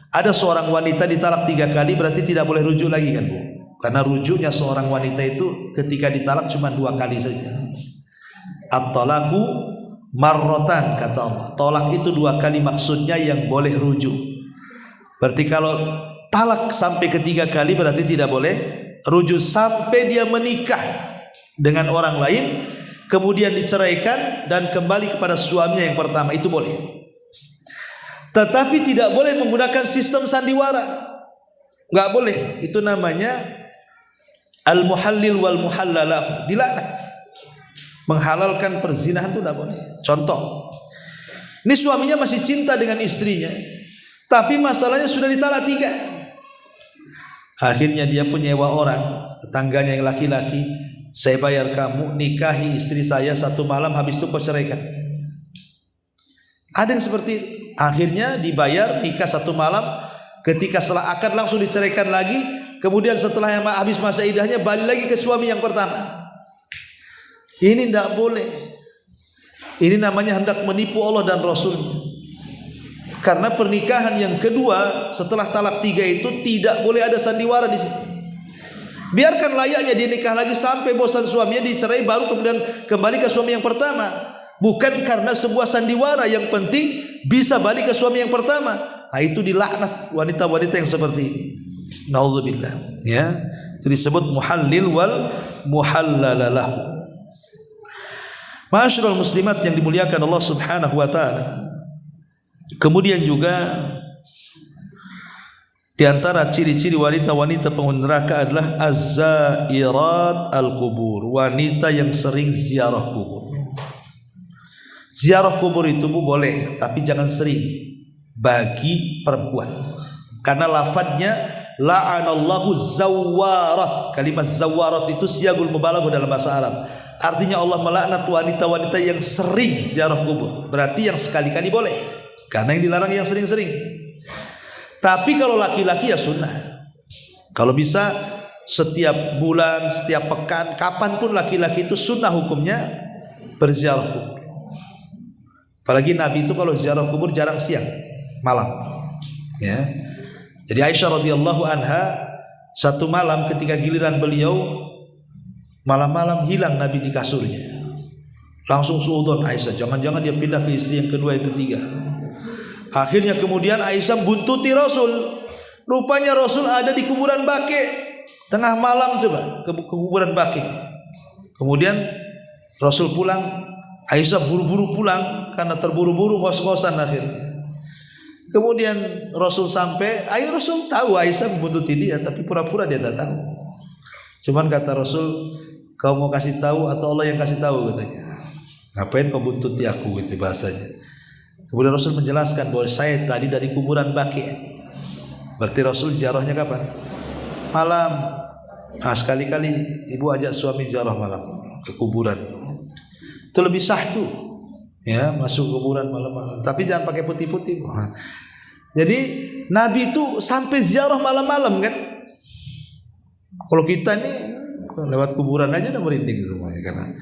ada seorang wanita ditalak 3 kali berarti tidak boleh rujuk lagi kan Bu? Karena rujuknya seorang wanita itu ketika ditalak cuma 2 kali saja. At-talaqu marratan kata Allah. Tolak itu 2 kali maksudnya yang boleh rujuk. Berarti kalau talak sampai ke 3 kali berarti tidak boleh rujuk sampai dia menikah dengan orang lain, kemudian diceraikan dan kembali kepada suaminya yang pertama, itu boleh. Tetapi tidak boleh menggunakan sistem sandiwara, nggak boleh. Itu namanya al-muhallil wal muhallalah, dilaknat. Menghalalkan perzinahan itu tidak boleh. Contoh, ini suaminya masih cinta dengan istrinya, tapi masalahnya sudah ditalak 3. Akhirnya dia pun nyewa orang, tetangganya yang laki-laki, saya bayar kamu nikahi istri saya 1 malam, habis itu kau ceraikan. Ada yang seperti itu. Akhirnya dibayar nikah 1 malam, ketika setelah akad langsung diceraikan lagi, kemudian setelah habis masa iddahnya balik lagi ke suami yang pertama. Ini tidak boleh. Ini namanya hendak menipu Allah dan Rasulnya. Karena pernikahan yang kedua setelah talak 3 itu tidak boleh ada sandiwara di sini. Biarkan layaknya dia nikah lagi sampai bosan suaminya, dicerai, baru kemudian kembali ke suami yang pertama. Bukan karena sebuah sandiwara, yang penting bisa balik ke suami yang pertama. Nah, itu dilaknat wanita-wanita yang seperti ini. Nauzubillah. Ya, itu disebut muhallil wal muhallalalahu. Ma'asyiral muslimat yang dimuliakan Allah Subhanahu wa taala. Kemudian juga di antara ciri-ciri wanita-wanita penghuni neraka adalah az-zairat al-qubur, wanita yang sering ziarah kubur. Ziarah kubur itu Bu boleh, tapi jangan sering bagi perempuan. Karena lafadznya la'anallahu zawwarat. Kalimat zawwarat itu siagul mubalaghah dalam bahasa Arab. Artinya Allah melaknat wanita-wanita yang sering ziarah kubur. Berarti yang sekali-kali boleh, karena yang dilarang yang sering-sering. Tapi kalau laki-laki ya sunnah. Kalau bisa setiap bulan, setiap pekan, kapanpun laki-laki itu sunnah hukumnya berziarah kubur. Apalagi Nabi itu kalau ziarah kubur jarang siang, malam. Ya. Jadi Aisyah radhiyallahu anha, 1 malam ketika giliran beliau, malam-malam hilang Nabi di kasurnya. Langsung suudzon Aisyah, jangan-jangan dia pindah ke istri yang kedua, yang ketiga. Akhirnya kemudian Aisyah buntuti Rasul. Rupanya Rasul ada di kuburan Baqi. Tengah malam coba ke kuburan Baqi. Kemudian Rasul pulang, Aisyah buru-buru pulang karena terburu-buru, ngos-ngosan akhirnya. Kemudian Rasul sampai, Rasul tahu Aisyah membuntuti dia, tapi pura-pura dia tak tahu. Cuman kata Rasul, kau mau kasih tahu atau Allah yang kasih tahu, katanya. Ngapain kau buntuti aku, gitu bahasanya. Kemudian Rasul menjelaskan bahwa saya tadi dari kuburan Baqi. Berarti Rasul ziarahnya kapan? Malam. Nah, sekali-kali ibu ajak suami ziarah malam ke kuburan. Itu lebih sah tuh. Ya, masuk kuburan malam-malam. Tapi jangan pakai putih-putih. Jadi Nabi itu sampai ziarah malam-malam kan? Kalau kita nih lewat kuburan aja udah merinding semuanya karena.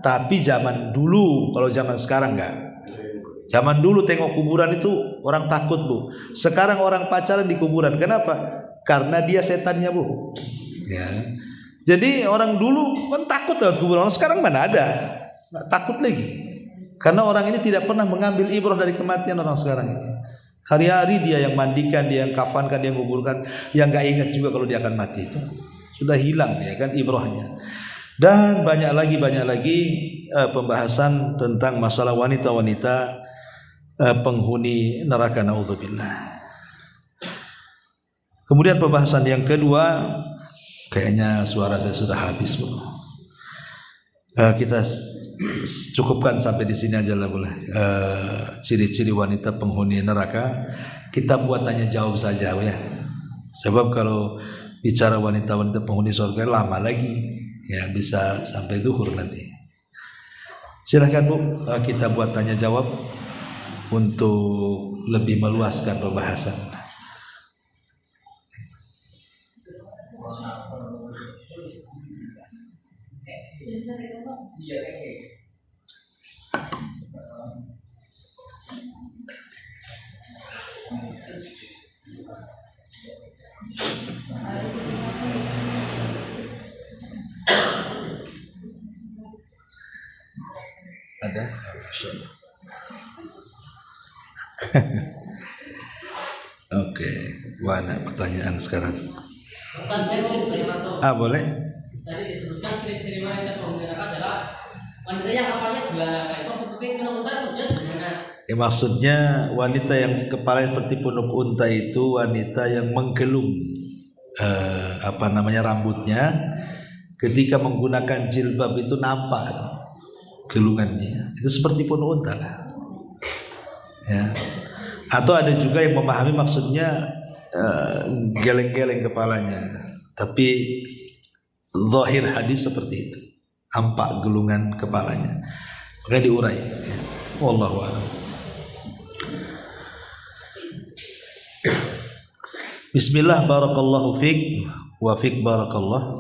Tapi zaman dulu, kalau zaman sekarang enggak. Zaman dulu tengok kuburan itu orang takut Bu. Sekarang orang pacaran di kuburan. Kenapa? Karena dia setannya Bu. Ya. Jadi orang dulu kan takut lewat kuburan. Sekarang mana ada? Nggak takut lagi. Karena orang ini tidak pernah mengambil ibrah dari kematian orang sekarang ini. Hari-hari dia yang mandikan, dia yang kafankan, dia yang kuburkan, yang nggak ingat juga kalau dia akan mati itu. Sudah hilang ya kan ibrahnya. Dan banyak lagi pembahasan tentang masalah wanita-wanita penghuni neraka, naudzubillah. Kemudian pembahasan yang kedua, kayaknya suara saya sudah habis, Bu. Kita cukupkan sampai di sini aja lah, boleh. Ciri-ciri wanita penghuni neraka kita buat tanya jawab saja, ya. Sebab kalau bicara wanita-wanita penghuni surga lama lagi, ya, bisa sampai zuhur nanti. Silakan, Bu, kita buat tanya jawab untuk lebih meluaskan pembahasan. Ada? Oke, mana pertanyaan sekarang? Boleh? Tadi disebutkan ciri-ciri wanita penghuni neraka adalah wanita yang kepalanya belalai. Itu seperti punuk unta itu gimana? Maksudnya wanita yang kepalanya seperti punuk unta itu wanita yang menggelung rambutnya ketika menggunakan jilbab, itu nampak tuh gelungannya. Itu seperti punuk unta lah. Ya. Atau ada juga yang memahami maksudnya geleng-geleng kepalanya, tapi zahir hadis seperti itu, nampak gelungan kepalanya, makanya diurai, ya. Wallahu a'lam. Bismillah, barakallahu fiik wa fiik barakallah.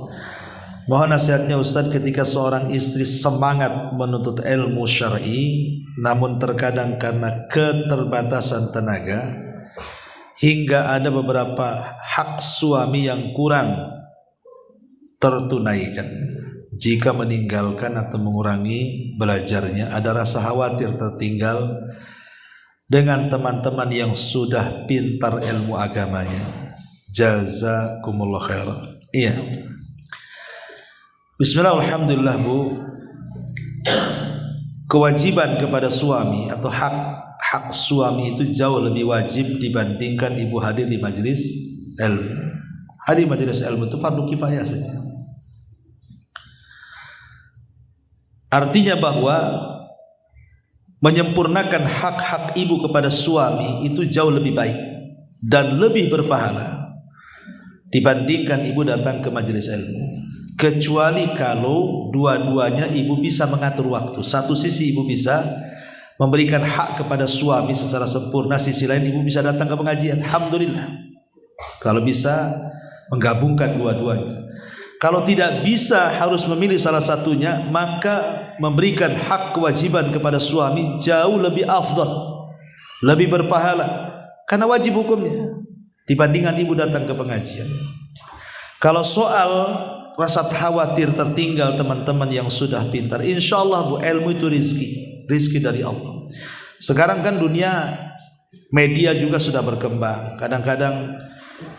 Mohon nasihatnya Ustaz, ketika seorang istri semangat menuntut ilmu syar'i, namun terkadang karena keterbatasan tenaga hingga ada beberapa hak suami yang kurang tertunaikan. Jika meninggalkan atau mengurangi belajarnya, ada rasa khawatir tertinggal dengan teman-teman yang sudah pintar ilmu agamanya. Jazakumullah khairan. Iya. Bismillah, alhamdulillah, Bu. Kewajiban kepada suami atau hak suami itu jauh lebih wajib dibandingkan ibu hadir di majelis ilmu. Hadir majelis ilmu itu fardu kifayah saja. Artinya bahwa menyempurnakan hak-hak ibu kepada suami itu jauh lebih baik dan lebih berpahala dibandingkan ibu datang ke majelis ilmu. Kecuali kalau dua-duanya ibu bisa mengatur waktu. Satu sisi ibu bisa memberikan hak kepada suami secara sempurna, sisi lain ibu bisa datang ke pengajian. Alhamdulillah kalau bisa menggabungkan dua-duanya. Kalau tidak bisa harus memilih salah satunya, maka memberikan hak kewajiban kepada suami jauh lebih afdal, lebih berpahala, karena wajib hukumnya, dibandingkan ibu datang ke pengajian. Kalau soal rasa khawatir tertinggal teman-teman yang sudah pintar, insya Allah, Bu, ilmu itu rizki dari Allah. Sekarang kan dunia media juga sudah berkembang. Kadang-kadang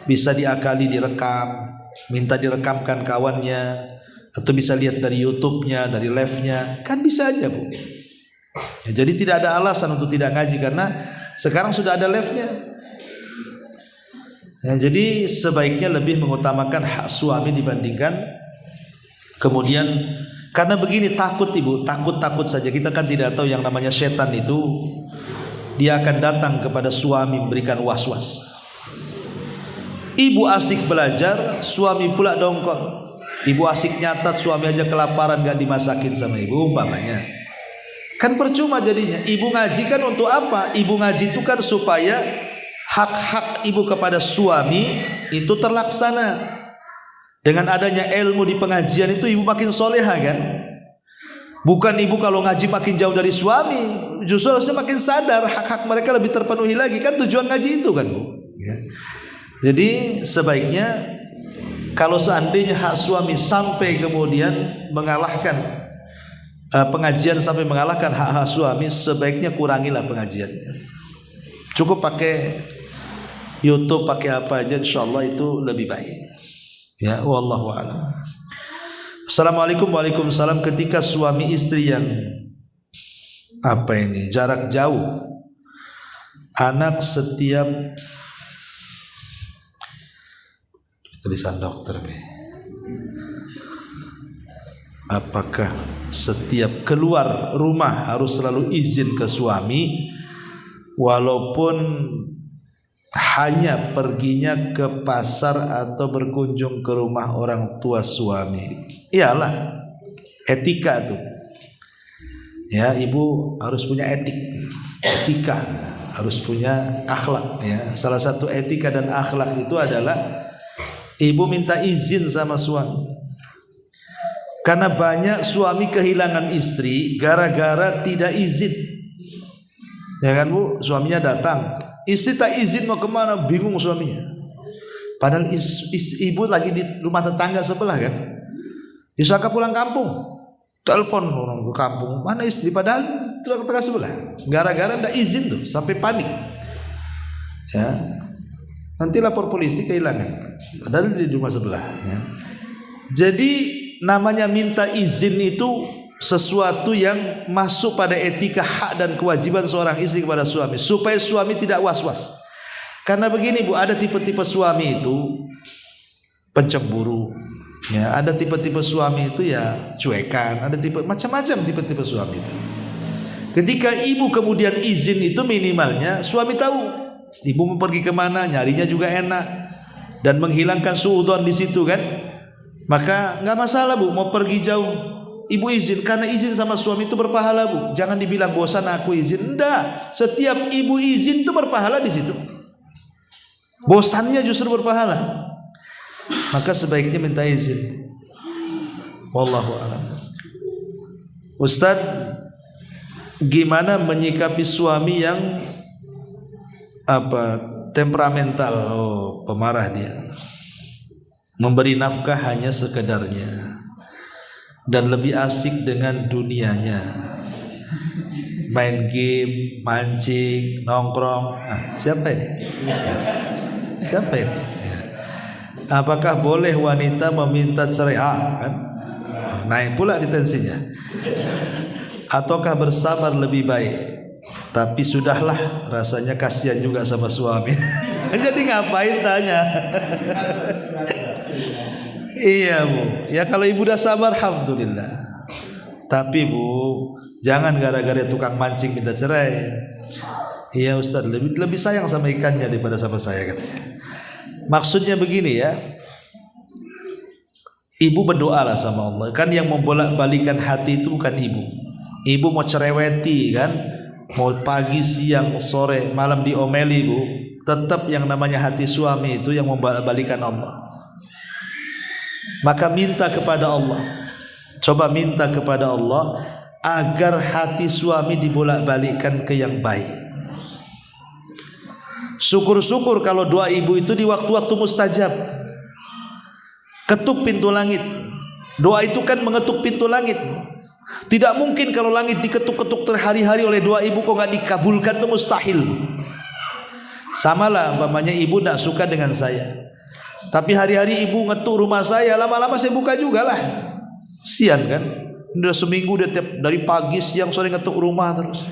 bisa diakali direkam, minta direkamkan kawannya, atau bisa lihat dari YouTube-nya, dari live-nya, kan bisa aja, Bu. Ya, jadi tidak ada alasan untuk tidak ngaji karena sekarang sudah ada live-nya. Ya, jadi sebaiknya lebih mengutamakan hak suami dibandingkan kemudian, karena begini, takut ibu, takut saja. Kita kan tidak tahu yang namanya setan itu, dia akan datang kepada suami memberikan was-was. Ibu asik belajar, suami pula dongkol. Ibu asik nyatat, suami aja kelaparan gak dimasakin sama ibu, umpamanya. Kan percuma jadinya. Ibu ngaji kan untuk apa? Ibu ngaji itu kan supaya hak-hak ibu kepada suami itu terlaksana. Dengan adanya ilmu di pengajian itu ibu makin soleha kan. Bukan ibu kalau ngaji makin jauh dari suami, justru harusnya makin sadar hak-hak mereka lebih terpenuhi lagi. Kan tujuan ngaji itu kan, Bu, ya. Jadi sebaiknya kalau seandainya hak suami sampai kemudian mengalahkan pengajian, sampai mengalahkan hak-hak suami, sebaiknya kurangilah pengajiannya. Cukup pakai YouTube, pakai apa aja, insyaallah itu lebih baik. Ya, wallahu a'lam. Assalamualaikum. Waalaikumsalam. Ketika suami istri yang jarak jauh, anak setiap tulisan dokter nih, apakah setiap keluar rumah harus selalu izin ke suami walaupun hanya perginya ke pasar atau berkunjung ke rumah orang tua suami? Iyalah, etika tuh ya, ibu harus punya etika, harus punya akhlak ya. Salah satu etika dan akhlak itu adalah ibu minta izin sama suami. Karena banyak suami kehilangan istri gara-gara tidak izin. Ya kan Bu, suaminya datang, istri tak izin mau kemana, bingung suaminya. Padahal ibu lagi di rumah tetangga sebelah kan, disangka pulang kampung, telepon orang ke kampung, mana istri, padahal tetangga sebelah. Gara-gara tidak izin tuh sampai panik. Ya, nanti lapor polisi kehilangan, padahal di rumah sebelah. Ya. Jadi namanya minta izin itu sesuatu yang masuk pada etika hak dan kewajiban seorang istri kepada suami, supaya suami tidak was-was. Karena begini Bu, ada tipe-tipe suami itu pencemburu, ya, ada tipe-tipe suami itu ya cuekan, ada tipe macam-macam tipe-tipe suami itu. Ketika ibu kemudian izin itu, minimalnya suami tahu ibu mau pergi kemana, nyarinya juga enak dan menghilangkan suudzon di situ kan. Maka nggak masalah Bu, mau pergi jauh ibu izin, karena izin sama suami itu berpahala Bu. Jangan dibilang bosan aku izin, enggak. Setiap ibu izin itu berpahala di situ. Bosannya justru berpahala. Maka sebaiknya minta izin. Wallahu a'lam. Ustaz, gimana menyikapi suami yang temperamental, pemarah dia, memberi nafkah hanya sekedarnya dan lebih asik dengan dunianya, main game, mancing, nongkrong. Siapa ini? Siapa ini? Apakah boleh wanita meminta cerai? Kan? Naik pula di tensinya. Ataukah bersabar lebih baik? Tapi sudahlah, rasanya kasihan juga sama suami. Jadi ngapain tanya? Iya Bu, ya kalau ibu udah sabar alhamdulillah. Tapi Bu, jangan gara-gara tukang mancing minta cerai. Iya Ustaz, lebih sayang sama ikannya daripada sama saya katanya. Maksudnya begini ya, ibu berdoalah sama Allah. Kan yang membolak-balikan hati itu bukan ibu. Ibu mau cereweti kan, mau pagi, siang, sore, malam diomeli Bu, tetap yang namanya hati suami itu yang membolak-balikan Allah. Maka minta kepada Allah, coba minta kepada Allah agar hati suami dibolak-balikkan ke yang baik. Syukur-syukur kalau doa ibu itu di waktu-waktu mustajab. Ketuk pintu langit. Doa itu kan mengetuk pintu langit. Tidak mungkin kalau langit diketuk-ketuk terhari-hari oleh doa ibu kok nggak dikabulkan, itu mustahil. Samalah umpamanya ibu tidak suka dengan saya, tapi hari-hari ibu ngetuk rumah saya, lama-lama saya buka juga lah. Sian kan? Udah seminggu dia tiap dari pagi siang sore ngetuk rumah terus.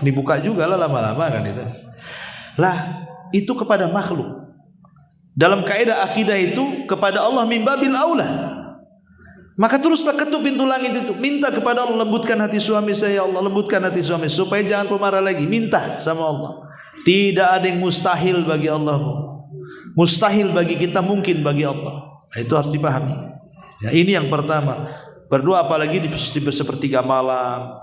Dibuka juga lah lama-lama kan itu. Lah itu kepada makhluk. Dalam kaidah akidah itu kepada Allah mimbabil aula. Maka teruslah ketuk pintu langit itu, minta kepada Allah, lembutkan hati suami saya, ya Allah, lembutkan hati suami supaya jangan pemarah lagi. Minta sama Allah. Tidak ada yang mustahil bagi Allah. Mustahil bagi kita, mungkin bagi Allah. Itu harus dipahami. Ya, ini yang pertama. Berdoa apalagi di sepertiga malam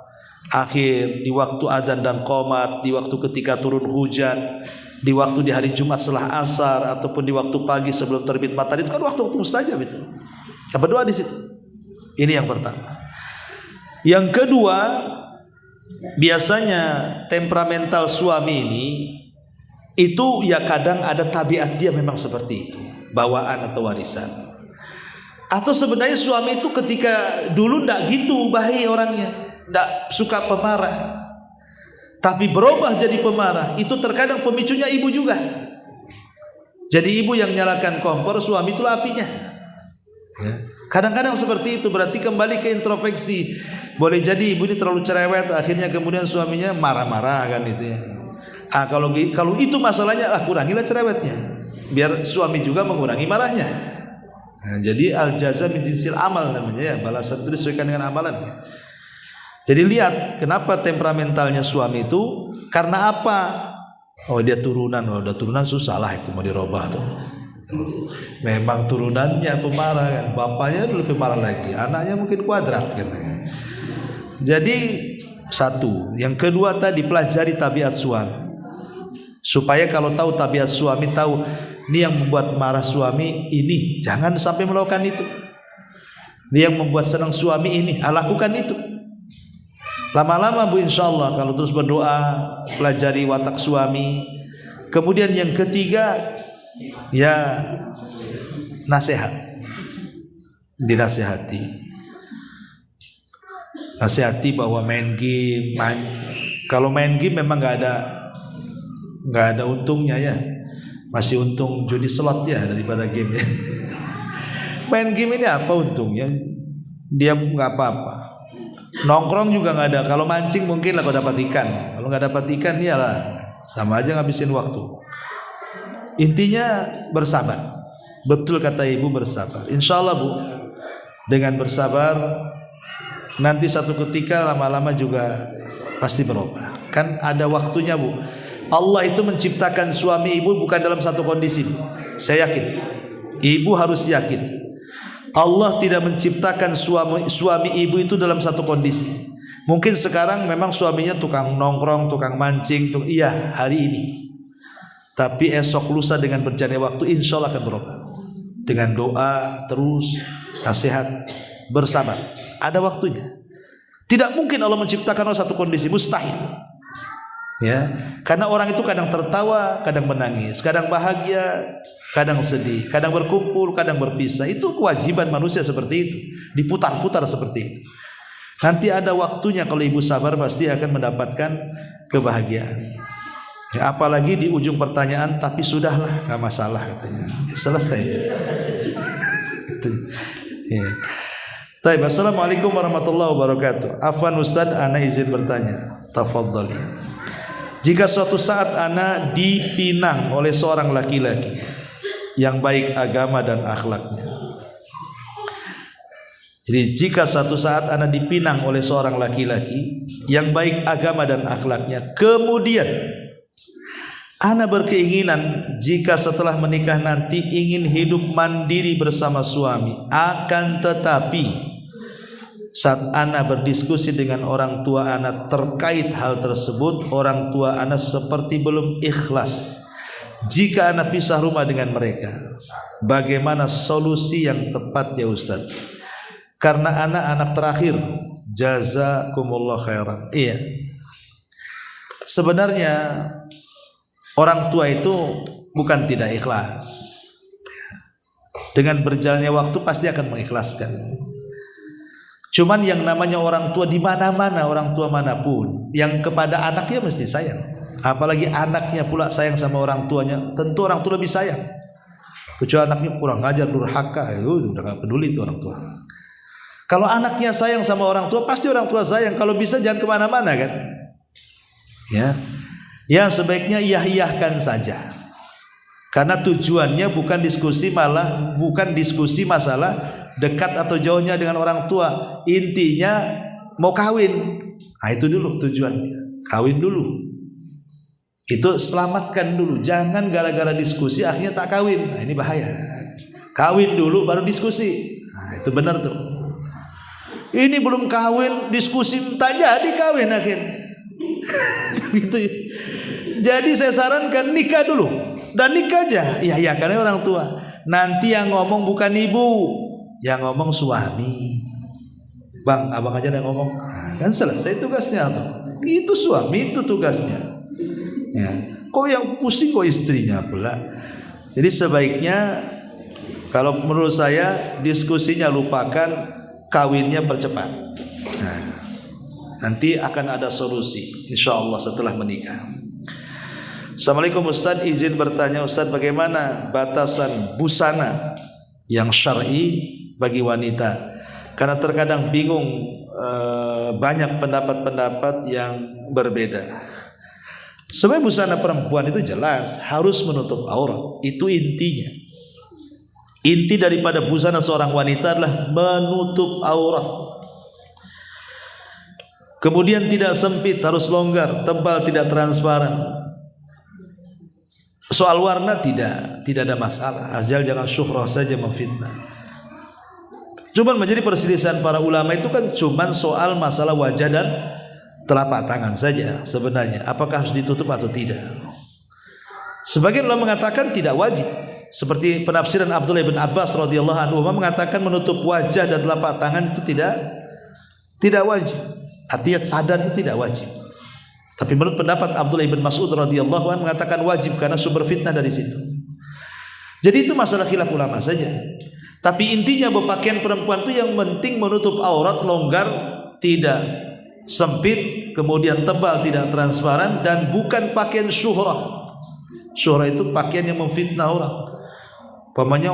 akhir, di waktu adzan dan qomat, di waktu ketika turun hujan, di waktu di hari Jumat setelah asar, ataupun di waktu pagi sebelum terbit matahari, itu kan waktu-waktu mustajab itu. Ya, berdoa di situ. Ini yang pertama. Yang kedua, biasanya temperamental suami ini itu ya kadang ada tabiat dia memang seperti itu, bawaan atau warisan. Atau sebenarnya suami itu ketika dulu ndak gitu baik orangnya, ndak suka pemarah, tapi berubah jadi pemarah. Itu terkadang pemicunya ibu juga. Jadi ibu yang nyalakan kompor, suami itulah apinya. Ya. Kadang-kadang seperti itu, berarti kembali ke introspeksi. Boleh jadi ibu ini terlalu cerewet, akhirnya kemudian suaminya marah-marah kan itu ya. Kalau itu masalahnya, kurangilah cerewetnya, biar suami juga mengurangi marahnya. Jadi al jaza min jinsil amal namanya ya, balasan itu disesuaikan dengan amalannya. Jadi lihat kenapa temperamentalnya suami itu, karena apa? Dia turunan, udah turunan susah lah itu mau dirubah tuh. Memang turunannya pemarah kan, bapaknya lebih marah lagi, anaknya mungkin kuadrat kan. Jadi satu, yang kedua tadi pelajari tabiat suami, supaya kalau tahu tabiat suami, tahu ini yang membuat marah suami ini, jangan sampai melakukan itu. Ini yang membuat senang suami ini, lakukan itu. Lama-lama bu, insyaallah kalau terus berdoa, pelajari watak suami. Kemudian yang ketiga, ya nasihat, dinasihati, nasihati bahwa main game, kalau main game memang nggak ada untungnya ya, masih untung judi slot ya daripada game ya. Main game ini apa untungnya? Dia nggak apa-apa. Nongkrong juga nggak ada. Kalau mancing mungkin lah kalau dapat ikan. Kalau nggak dapat ikan iyalah sama aja ngabisin waktu. Intinya bersabar. Betul kata ibu, bersabar. Insya Allah bu, dengan bersabar nanti satu ketika lama-lama juga pasti berubah. Kan ada waktunya bu. Allah itu menciptakan suami ibu bukan dalam satu kondisi. Saya yakin, ibu harus yakin, Allah tidak menciptakan suami ibu itu dalam satu kondisi. Mungkin sekarang memang suaminya tukang nongkrong, tukang mancing, iya hari ini. Tapi esok lusa dengan berjalannya waktu insya Allah akan berubah. Dengan doa terus, nasihat, bersabar. Ada waktunya. Tidak mungkin Allah menciptakan satu kondisi, mustahil. Ya, karena orang itu kadang tertawa, kadang menangis, kadang bahagia, kadang sedih, kadang berkumpul, kadang berpisah. Itu kewajiban manusia seperti itu, diputar-putar seperti itu. Nanti ada waktunya kalau ibu sabar pasti akan mendapatkan kebahagiaan. Ya, apalagi di ujung pertanyaan, tapi sudahlah, nggak masalah katanya. Ya, selesai jadi. Itu. Ya. Baik, assalamualaikum warahmatullahi wabarakatuh. Afwan Ustaz, ana izin bertanya. Tafadhali. Jika suatu saat ana dipinang oleh seorang laki-laki yang baik agama dan akhlaknya. Jadi jika suatu saat ana dipinang oleh seorang laki-laki yang baik agama dan akhlaknya, kemudian ana berkeinginan jika setelah menikah nanti ingin hidup mandiri bersama suami, akan tetapi saat ana berdiskusi dengan orang tua ana terkait hal tersebut, orang tua ana seperti belum ikhlas jika ana pisah rumah dengan mereka. Bagaimana solusi yang tepat ya Ustaz? Karena anak terakhir. Jazakumullah khairan. Iya, sebenarnya orang tua itu bukan tidak ikhlas. Dengan berjalannya waktu pasti akan mengikhlaskan. Cuman yang namanya orang tua di mana-mana, orang tua manapun, yang kepada anaknya mesti sayang. Apalagi anaknya pula sayang sama orang tuanya, tentu orang tua lebih sayang. Kecuali anaknya kurang ajar, durhaka, udah gak peduli itu orang tua. Kalau anaknya sayang sama orang tua, pasti orang tua sayang. Kalau bisa jangan kemana-mana kan. Ya sebaiknya iyah-iyahkan saja. Karena tujuannya bukan diskusi masalah dekat atau jauhnya dengan orang tua. Intinya mau kawin. Itu dulu tujuannya. Kawin dulu. Itu selamatkan dulu. Jangan gara-gara diskusi akhirnya tak kawin. Ini bahaya. Kawin dulu baru diskusi. Itu benar tuh. Ini belum kawin, diskusi tak jadi kawin akhirnya. Gitu. Jadi saya sarankan nikah dulu. Dan nikah aja. Iya karena orang tua. Nanti yang ngomong bukan ibu, yang ngomong suami. Bang, abang aja yang ngomong. Kan selesai tugasnya tuh. Itu suami, itu tugasnya. Ya. Kok yang pusing kok istrinya pula. Jadi sebaiknya kalau menurut saya diskusinya lupakan, kawinnya percepat. Nanti akan ada solusi insyaallah setelah menikah. Assalamualaikum Ustaz, izin bertanya Ustaz, bagaimana batasan busana yang syar'i bagi wanita. Karena terkadang bingung, banyak pendapat-pendapat yang berbeda. Sebenarnya busana perempuan itu jelas harus menutup aurat, itu intinya. Inti daripada busana seorang wanita adalah menutup aurat. Kemudian tidak sempit, harus longgar, tebal, tidak transparan. Soal warna tidak ada masalah, asal jangan syuhrah saja memfitnah. Cuman menjadi perselisihan para ulama itu kan cuman soal masalah wajah dan telapak tangan saja sebenarnya, apakah harus ditutup atau tidak. Sebagian ulama mengatakan tidak wajib, seperti penafsiran Abdullah bin Abbas radhiyallahu anhu mengatakan menutup wajah dan telapak tangan itu tidak wajib. Artinya sadar itu tidak wajib. Tapi menurut pendapat Abdullah bin Mas'ud radhiyallahu anhu mengatakan wajib karena sumber fitnah dari situ. Jadi itu masalah khilaf ulama saja. Tapi intinya berpakaian perempuan itu yang penting menutup aurat, longgar, tidak sempit, kemudian tebal, tidak transparan, dan bukan pakaian syuhrah. Syuhrah itu pakaian yang memfitnah orang. Umpamanya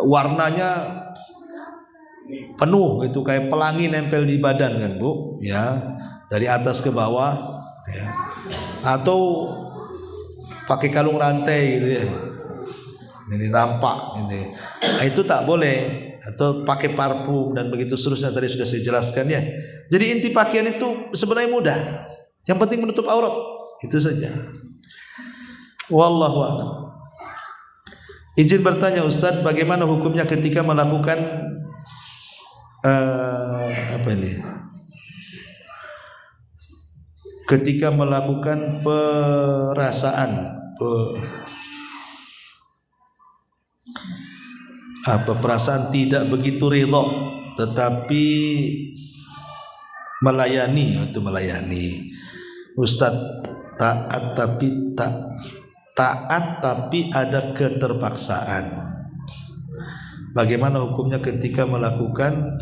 warnanya penuh itu kayak pelangi nempel di badan kan Bu, ya, dari atas ke bawah, ya. Atau pakai kalung rantai gitu ya. Ini nampak ini. Nah, itu tak boleh. Atau pakai parfum dan begitu seterusnya, tadi sudah saya jelaskan ya. Jadi inti pakaian itu sebenarnya mudah. Yang penting menutup aurat. Itu saja. Wallahu a'lam. Izin bertanya Ustaz, bagaimana hukumnya ketika melakukan ketika melakukan perasaan tidak begitu ridha tetapi melayani Ustaz, taat tapi ada keterpaksaan. Bagaimana hukumnya ketika melakukan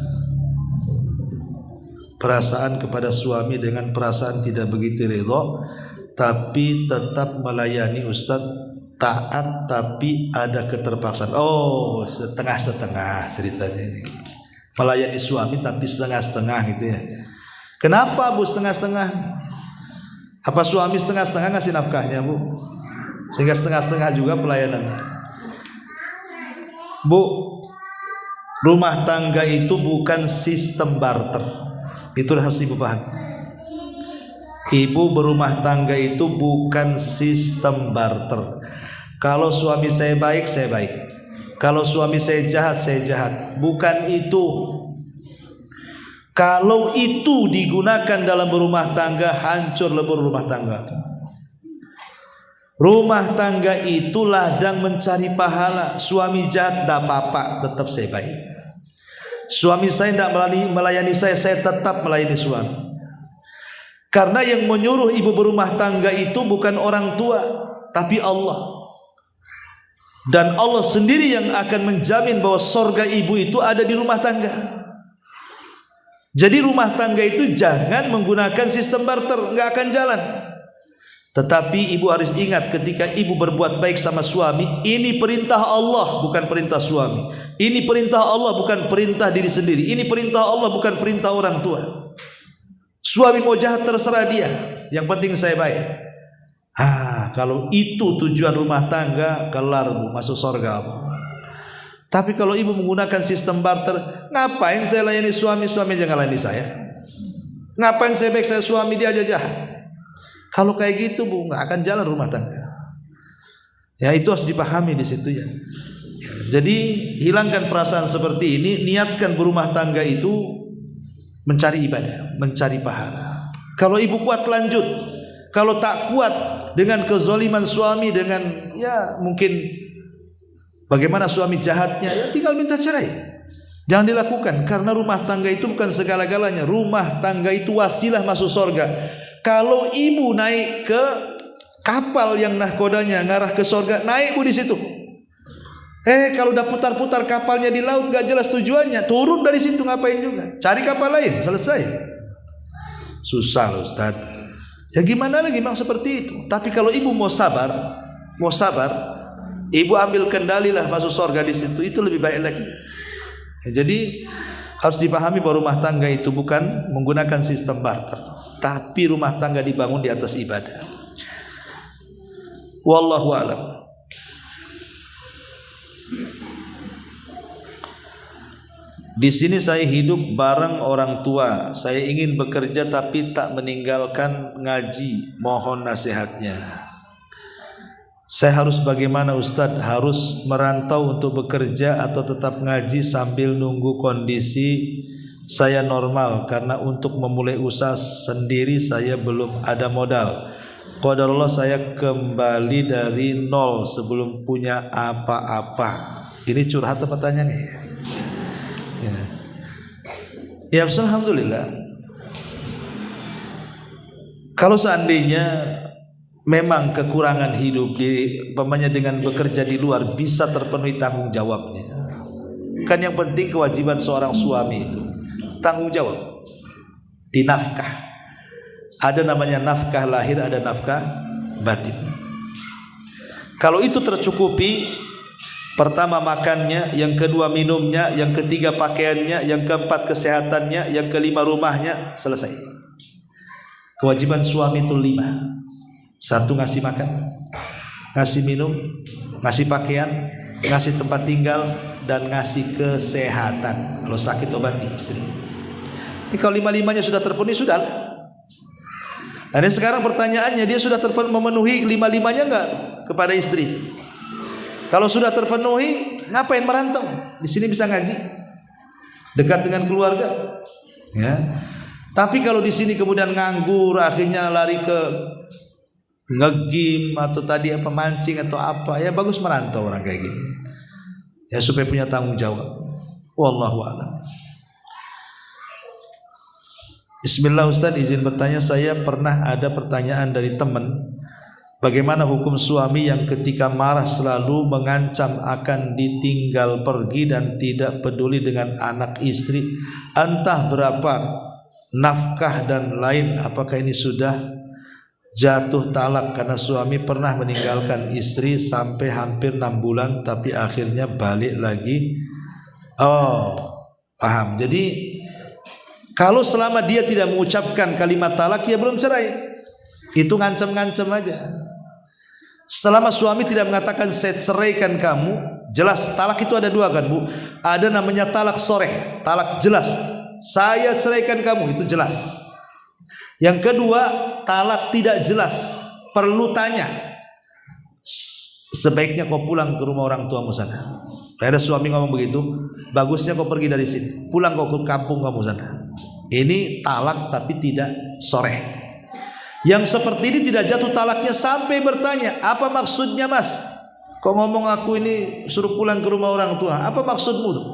perasaan kepada suami dengan perasaan tidak begitu ridha tapi tetap melayani Ustaz? Taat tapi ada keterpaksaan. Oh, setengah-setengah ceritanya ini. Melayani suami tapi setengah-setengah gitu ya. Kenapa Bu setengah-setengah? Apa suami setengah-setengah ngasih nafkahnya Bu? Sehingga setengah-setengah juga pelayanannya. Bu, rumah tangga itu bukan sistem barter. Itu harus Ibu paham. Ibu berumah tangga itu bukan sistem barter. Kalau suami saya baik, saya baik. Kalau suami saya jahat, saya jahat. Bukan itu. Kalau itu digunakan dalam berumah tangga, hancur lebur rumah tangga. Rumah tangga itu ladang mencari pahala. Suami jahat, tidak apa-apa, tetap saya baik. Suami saya tidak melayani saya tetap melayani suami. Karena yang menyuruh ibu berumah tangga itu bukan orang tua, tapi Allah. Dan Allah sendiri yang akan menjamin bahwa sorga ibu itu ada di rumah tangga. Jadi rumah tangga itu jangan menggunakan sistem barter, nggak akan jalan. Tetapi ibu harus ingat ketika ibu berbuat baik sama suami, ini perintah Allah bukan perintah suami. Ini perintah Allah bukan perintah diri sendiri. Ini perintah Allah bukan perintah orang tua. Suami mau jahat terserah dia, yang penting saya baik. Kalau itu tujuan rumah tangga, kelar Bu, masuk surga Bu. Tapi kalau ibu menggunakan sistem barter, ngapain saya layani suami, suami jangan layani saya. Ngapain saya baik saya suami, dia aja jahat. Kalau kayak gitu Bu, nggak akan jalan rumah tangga. Ya itu harus dipahami di situ ya. Jadi hilangkan perasaan seperti ini, niatkan berumah tangga itu mencari ibadah, mencari pahala. Kalau ibu kuat lanjut, kalau tak kuat dengan kezaliman suami, dengan ya mungkin bagaimana suami jahatnya, ya tinggal minta cerai. Jangan dilakukan, karena rumah tangga itu bukan segala-galanya. Rumah tangga itu wasilah masuk surga. Kalau ibu naik ke kapal yang nahkodanya ngarah ke surga, naik Bu di situ. Kalau udah putar-putar kapalnya di laut gak jelas tujuannya, turun dari situ ngapain juga? Cari kapal lain, selesai. Susah loh Ustaz. Ya gimana lagi memang seperti itu. Tapi kalau ibu mau sabar, ibu ambil kendalilah masuk surga di situ, itu lebih baik lagi. Jadi harus dipahami bahwa rumah tangga itu bukan menggunakan sistem barter, tapi rumah tangga dibangun di atas ibadah. Wallahu a'lam. Di sini saya hidup bareng orang tua. Saya ingin bekerja tapi tak meninggalkan ngaji. Mohon nasihatnya. Saya harus bagaimana Ustadz? Harus merantau untuk bekerja atau tetap ngaji sambil nunggu kondisi saya normal? Karena untuk memulai usaha sendiri saya belum ada modal. Qadarullah saya kembali dari nol sebelum punya apa-apa. Ini curhat apa tanya nih? Ya, alhamdulillah. Kalau seandainya memang kekurangan hidup dengan bekerja di luar bisa terpenuhi tanggung jawabnya. Kan yang penting kewajiban seorang suami itu tanggung jawab di nafkah. Ada namanya nafkah lahir, ada nafkah batin. Kalau itu tercukupi, pertama makannya, yang kedua minumnya, yang ketiga pakaiannya, yang keempat kesehatannya, yang kelima rumahnya, selesai. Kewajiban suami itu 5. 1 ngasih makan, ngasih minum, ngasih pakaian, ngasih tempat tinggal, dan ngasih kesehatan. Kalau sakit obati istri. Ini kalau 5-5-nya sudah terpenuhi, sudahlah. Nah, sekarang pertanyaannya, dia sudah memenuhi 5-5-nya enggak kepada istri? Kalau sudah terpenuhi, ngapain merantau? Di sini bisa ngaji, dekat dengan keluarga, ya. Tapi kalau di sini kemudian nganggur, akhirnya lari ke ngegim atau tadi apa mancing atau apa, ya bagus merantau orang kayak gini, ya supaya punya tanggung jawab. Wallahu a'lam. Bismillah Ustaz, izin bertanya, saya pernah ada pertanyaan dari teman. Bagaimana hukum suami yang ketika marah selalu mengancam akan ditinggal pergi dan tidak peduli dengan anak istri, entah berapa nafkah dan lain? Apakah ini sudah jatuh talak karena suami pernah meninggalkan istri sampai hampir 6 bulan tapi akhirnya balik lagi? Oh, paham. Jadi kalau selama dia tidak mengucapkan kalimat talak, ya belum cerai. Itu ngancam-ngancam aja. Selama suami tidak mengatakan saya ceraikan kamu, jelas talak itu ada 2 kan Bu. Ada namanya talak soreh, talak jelas, saya ceraikan kamu, itu jelas. Yang kedua, talak tidak jelas, perlu tanya. Sebaiknya kau pulang ke rumah orang tuamu sana. Ada suami ngomong begitu, bagusnya kau pergi dari sini, pulang kau ke kampung kamu sana. Ini talak tapi tidak soreh. Yang seperti ini tidak jatuh talaknya sampai bertanya, apa maksudnya mas? Kau ngomong aku ini suruh pulang ke rumah orang tua, apa maksudmu tuh?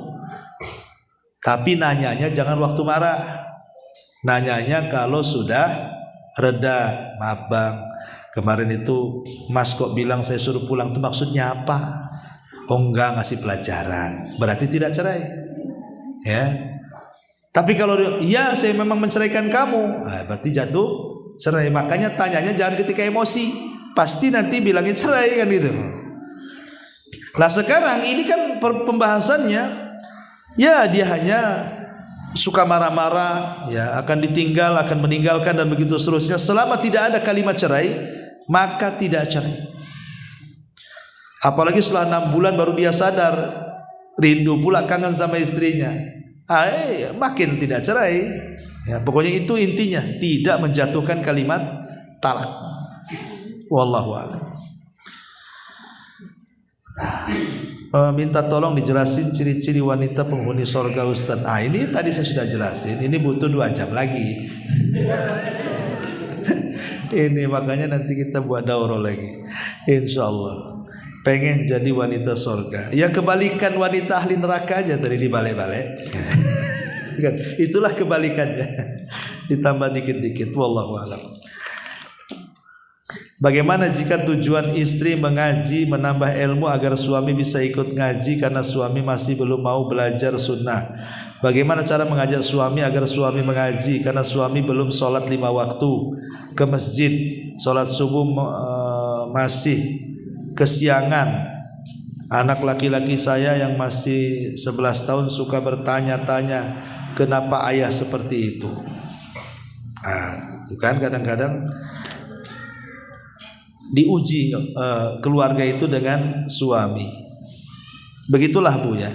Tapi nanyanya jangan waktu marah. Nanyanya kalau sudah reda. Maaf bang, kemarin itu mas kok bilang saya suruh pulang, itu maksudnya apa? Oh enggak, ngasih pelajaran, berarti tidak cerai, ya. Tapi kalau iya saya memang menceraikan kamu, berarti jatuh cerai. Makanya tanyanya jangan ketika emosi, pasti nanti bilangnya cerai kan gitu. Nah sekarang ini kan pembahasannya, ya dia hanya suka marah-marah, ya akan ditinggal, akan meninggalkan dan begitu seterusnya. Selama tidak ada kalimat cerai, maka tidak cerai. Apalagi setelah 6 bulan baru dia sadar, rindu pula, kangen sama istrinya, makin tidak cerai. Ya, pokoknya itu intinya, tidak menjatuhkan kalimat talak. Wallahu a'lam. Minta tolong dijelasin ciri-ciri wanita penghuni surga Ustaz. Ini tadi saya sudah jelasin, ini butuh 2 jam lagi. Ini makanya nanti kita buat daurah lagi, insyaallah. Pengen jadi wanita surga, ya kebalikan wanita ahli neraka aja tadi dibalik-balik. Itulah kebalikannya, ditambah dikit-dikit. Wallahu a'lam. Bagaimana jika tujuan istri mengaji menambah ilmu agar suami bisa ikut ngaji karena suami masih belum mau belajar sunnah? Bagaimana cara mengajak suami agar suami mengaji karena suami belum sholat 5 waktu ke masjid, sholat subuh masih kesiangan, Anak laki-laki saya yang masih 11 tahun suka bertanya-tanya kenapa ayah seperti itu. Itu kan kadang-kadang diuji keluarga itu dengan suami. Begitulah Bu ya.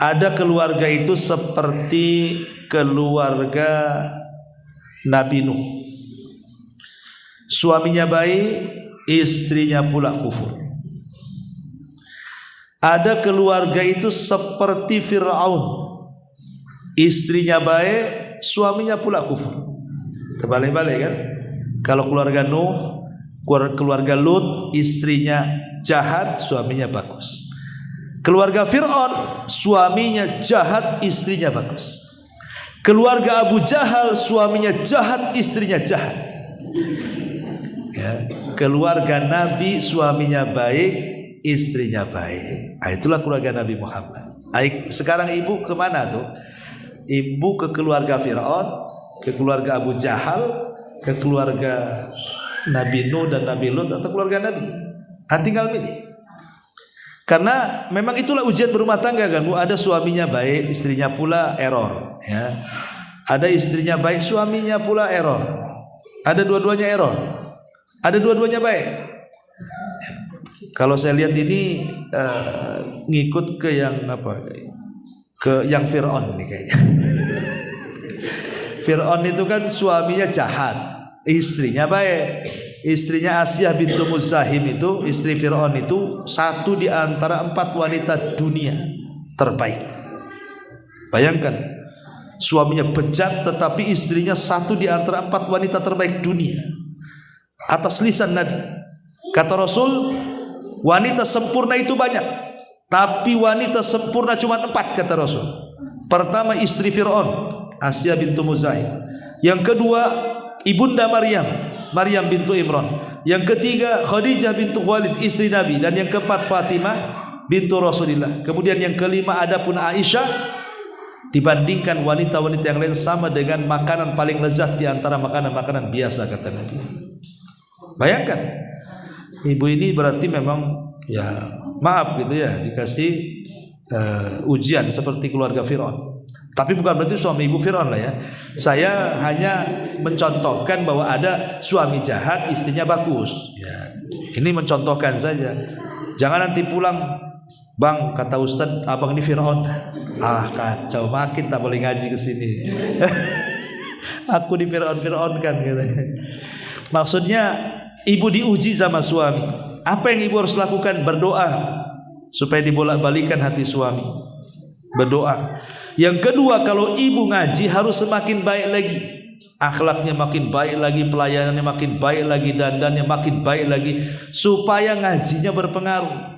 Ada keluarga itu seperti keluarga Nabi Nuh. Suaminya baik, istrinya pula kufur. Ada keluarga itu seperti Fir'aun. Istrinya baik, suaminya pula kufur. Terbalik-balik kan? Kalau keluarga Nuh, keluarga Lut, istrinya jahat, suaminya bagus. Keluarga Fir'aun, suaminya jahat, istrinya bagus. Keluarga Abu Jahal, suaminya jahat, istrinya jahat. Ya. Keluarga Nabi, suaminya baik, istrinya baik. Itulah keluarga Nabi Muhammad. Sekarang ibu kemana tuh? Ibu ke keluarga Fir'aun, ke keluarga Abu Jahal, ke keluarga Nabi Nuh dan Nabi Lut, atau keluarga Nabi? Tinggal milih. Karena memang itulah ujian berumah tangga kan Bu. Ada suaminya baik, istrinya pula error ya. Ada istrinya baik, suaminya pula error. Ada dua-duanya error. Ada dua-duanya baik. Kalau saya lihat ini ngikut ke yang apa? Ke yang Fir'aun nih kayaknya. Fir'aun itu kan suaminya jahat, istrinya baik. Istrinya Asyah bintu Muzahim itu, istri Fir'aun itu satu di antara 4 wanita dunia terbaik. Bayangkan, suaminya bejat tetapi istrinya satu di antara 4 wanita terbaik dunia. Atas lisan Nabi. Kata Rasul, wanita sempurna itu banyak, tapi wanita sempurna cuma 4 kata Rasul. Pertama istri Fir'aun, Asyah bintu Muzahim. Yang kedua Ibunda Maryam bintu Imran. Yang ketiga Khadijah bintu Khuwailid, istri Nabi. Dan yang keempat Fatimah bintu Rasulullah. Kemudian yang kelima adapun Aisyah. Dibandingkan wanita-wanita yang lain sama dengan makanan paling lezat di antara makanan-makanan biasa kata Nabi. Bayangkan, ibu ini berarti memang ya maaf gitu ya, dikasih ujian seperti keluarga Fir'aun. Tapi bukan berarti suami ibu Fir'aun lah ya. Saya hanya mencontohkan bahwa ada suami jahat, istrinya bagus ya. Ini mencontohkan saja. Jangan nanti pulang, Bang, kata Ustadz, abang ini Fir'aun. Kacau, makin tak boleh ngaji ke sini. Aku di Fir'aun kan gitu. Maksudnya ibu diuji sama suami. Apa yang ibu harus lakukan? Berdoa supaya dibolak-balikan hati suami. Berdoa. Yang kedua, kalau ibu ngaji harus semakin baik lagi. Akhlaknya makin baik lagi, pelayanannya makin baik lagi, dandannya makin baik lagi, supaya ngajinya berpengaruh.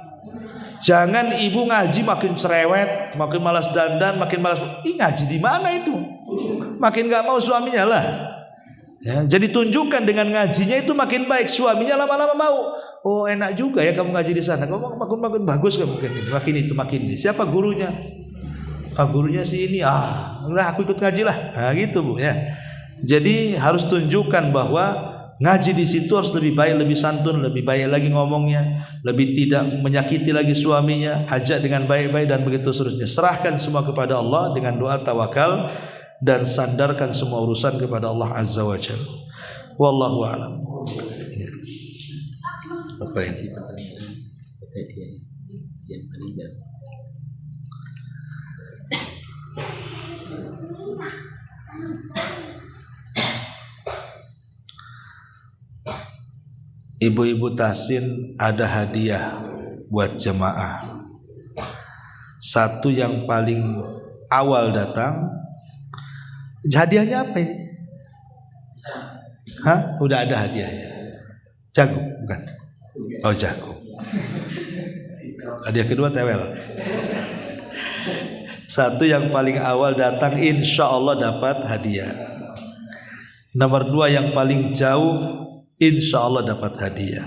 Jangan ibu ngaji makin cerewet, makin malas dandan, makin malas. Ngaji di mana itu? Makin gak mau suaminya lah. Ya, jadi tunjukkan dengan ngajinya itu makin baik, suaminya lama-lama mau. Oh enak juga ya kamu ngaji di sana. Kamu makin bagus kan mungkin ini, makin itu makin ini. Siapa gurunya? Gurunya si ini. Udah aku ikut ngaji lah. Gitu Bu ya. Jadi harus tunjukkan bahwa ngaji di situ harus lebih baik, lebih santun, lebih baik lagi ngomongnya, lebih tidak menyakiti lagi suaminya, ajak dengan baik-baik dan begitu seterusnya. Serahkan semua kepada Allah dengan doa tawakal dan sandarkan semua urusan kepada Allah Azza wa Jalla. Wallahu a'lam. Apa yang Ibu-ibu tahsin ada hadiah buat jemaah. Satu yang paling awal datang. Hadiahnya apa ini? Udah ada hadiahnya. Jagung bukan? Oh jagung. Hadiah kedua tewel. Satu yang paling awal datang insya Allah dapat hadiah. Nomor 2 yang paling jauh insya Allah dapat hadiah.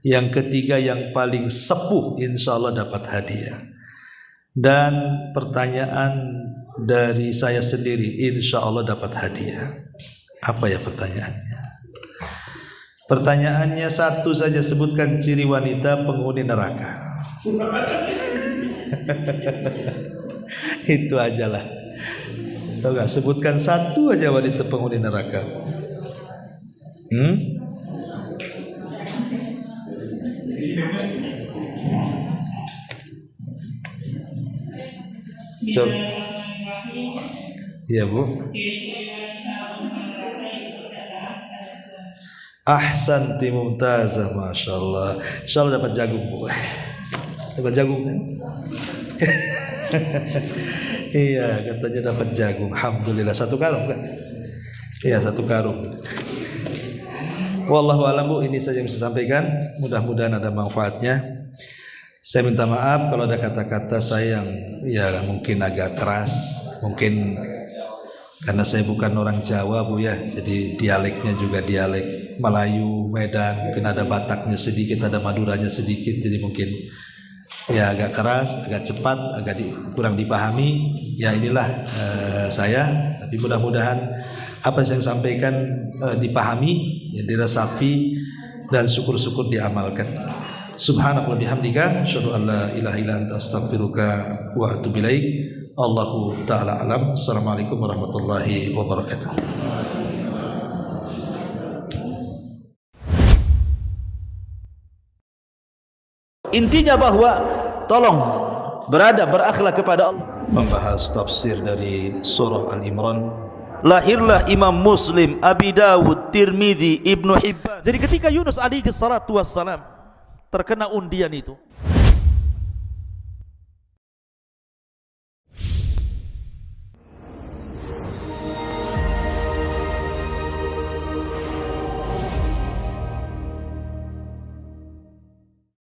Yang ketiga yang paling sepuh insya Allah dapat hadiah. Dan pertanyaan dari saya sendiri insya Allah dapat hadiah. Apa ya pertanyaannya? Pertanyaannya satu saja, sebutkan ciri wanita penghuni neraka. Itu aja lah. Tahu nggak? Sebutkan satu aja wanita penghuni neraka. Coba. Iya, Bu. Ahsanti mumtazah, Masya Allah. Insya Allah dapat jagung, Bu. Dapat jagung kan? Iya, katanya dapat jagung. Alhamdulillah, 1 karung kan? Iya, 1 karung. Wallahu a'lam, Bu. Ini saja yang bisa sampaikan. Mudah-mudahan ada manfaatnya. Saya minta maaf kalau ada kata-kata saya yang ya mungkin agak keras. Mungkin karena saya bukan orang Jawa, Bu ya. Jadi dialeknya juga dialek Melayu, Medan. Mungkin ada Bataknya sedikit, ada Maduranya sedikit. Jadi mungkin ya agak keras, agak cepat, agak kurang dipahami. Ya inilah saya. Tapi mudah-mudahan apa yang saya sampaikan dipahami, ya, diresapi, dan syukur-syukur diamalkan. Subhanallah bihamdika, asyhadu an la ilaha illa anta astaghfiruka wa atubu ilaik. Allahu ta'ala alam. Assalamualaikum warahmatullahi wabarakatuh. Intinya bahwa tolong berakhlak kepada Allah. Membahas tafsir dari surah Al-Imran. Lahirlah Imam Muslim, Abi Dawud, Tirmidzi, Ibnu Hibban. Jadi ketika Yunus alaihi salatu wassalam terkena undian itu,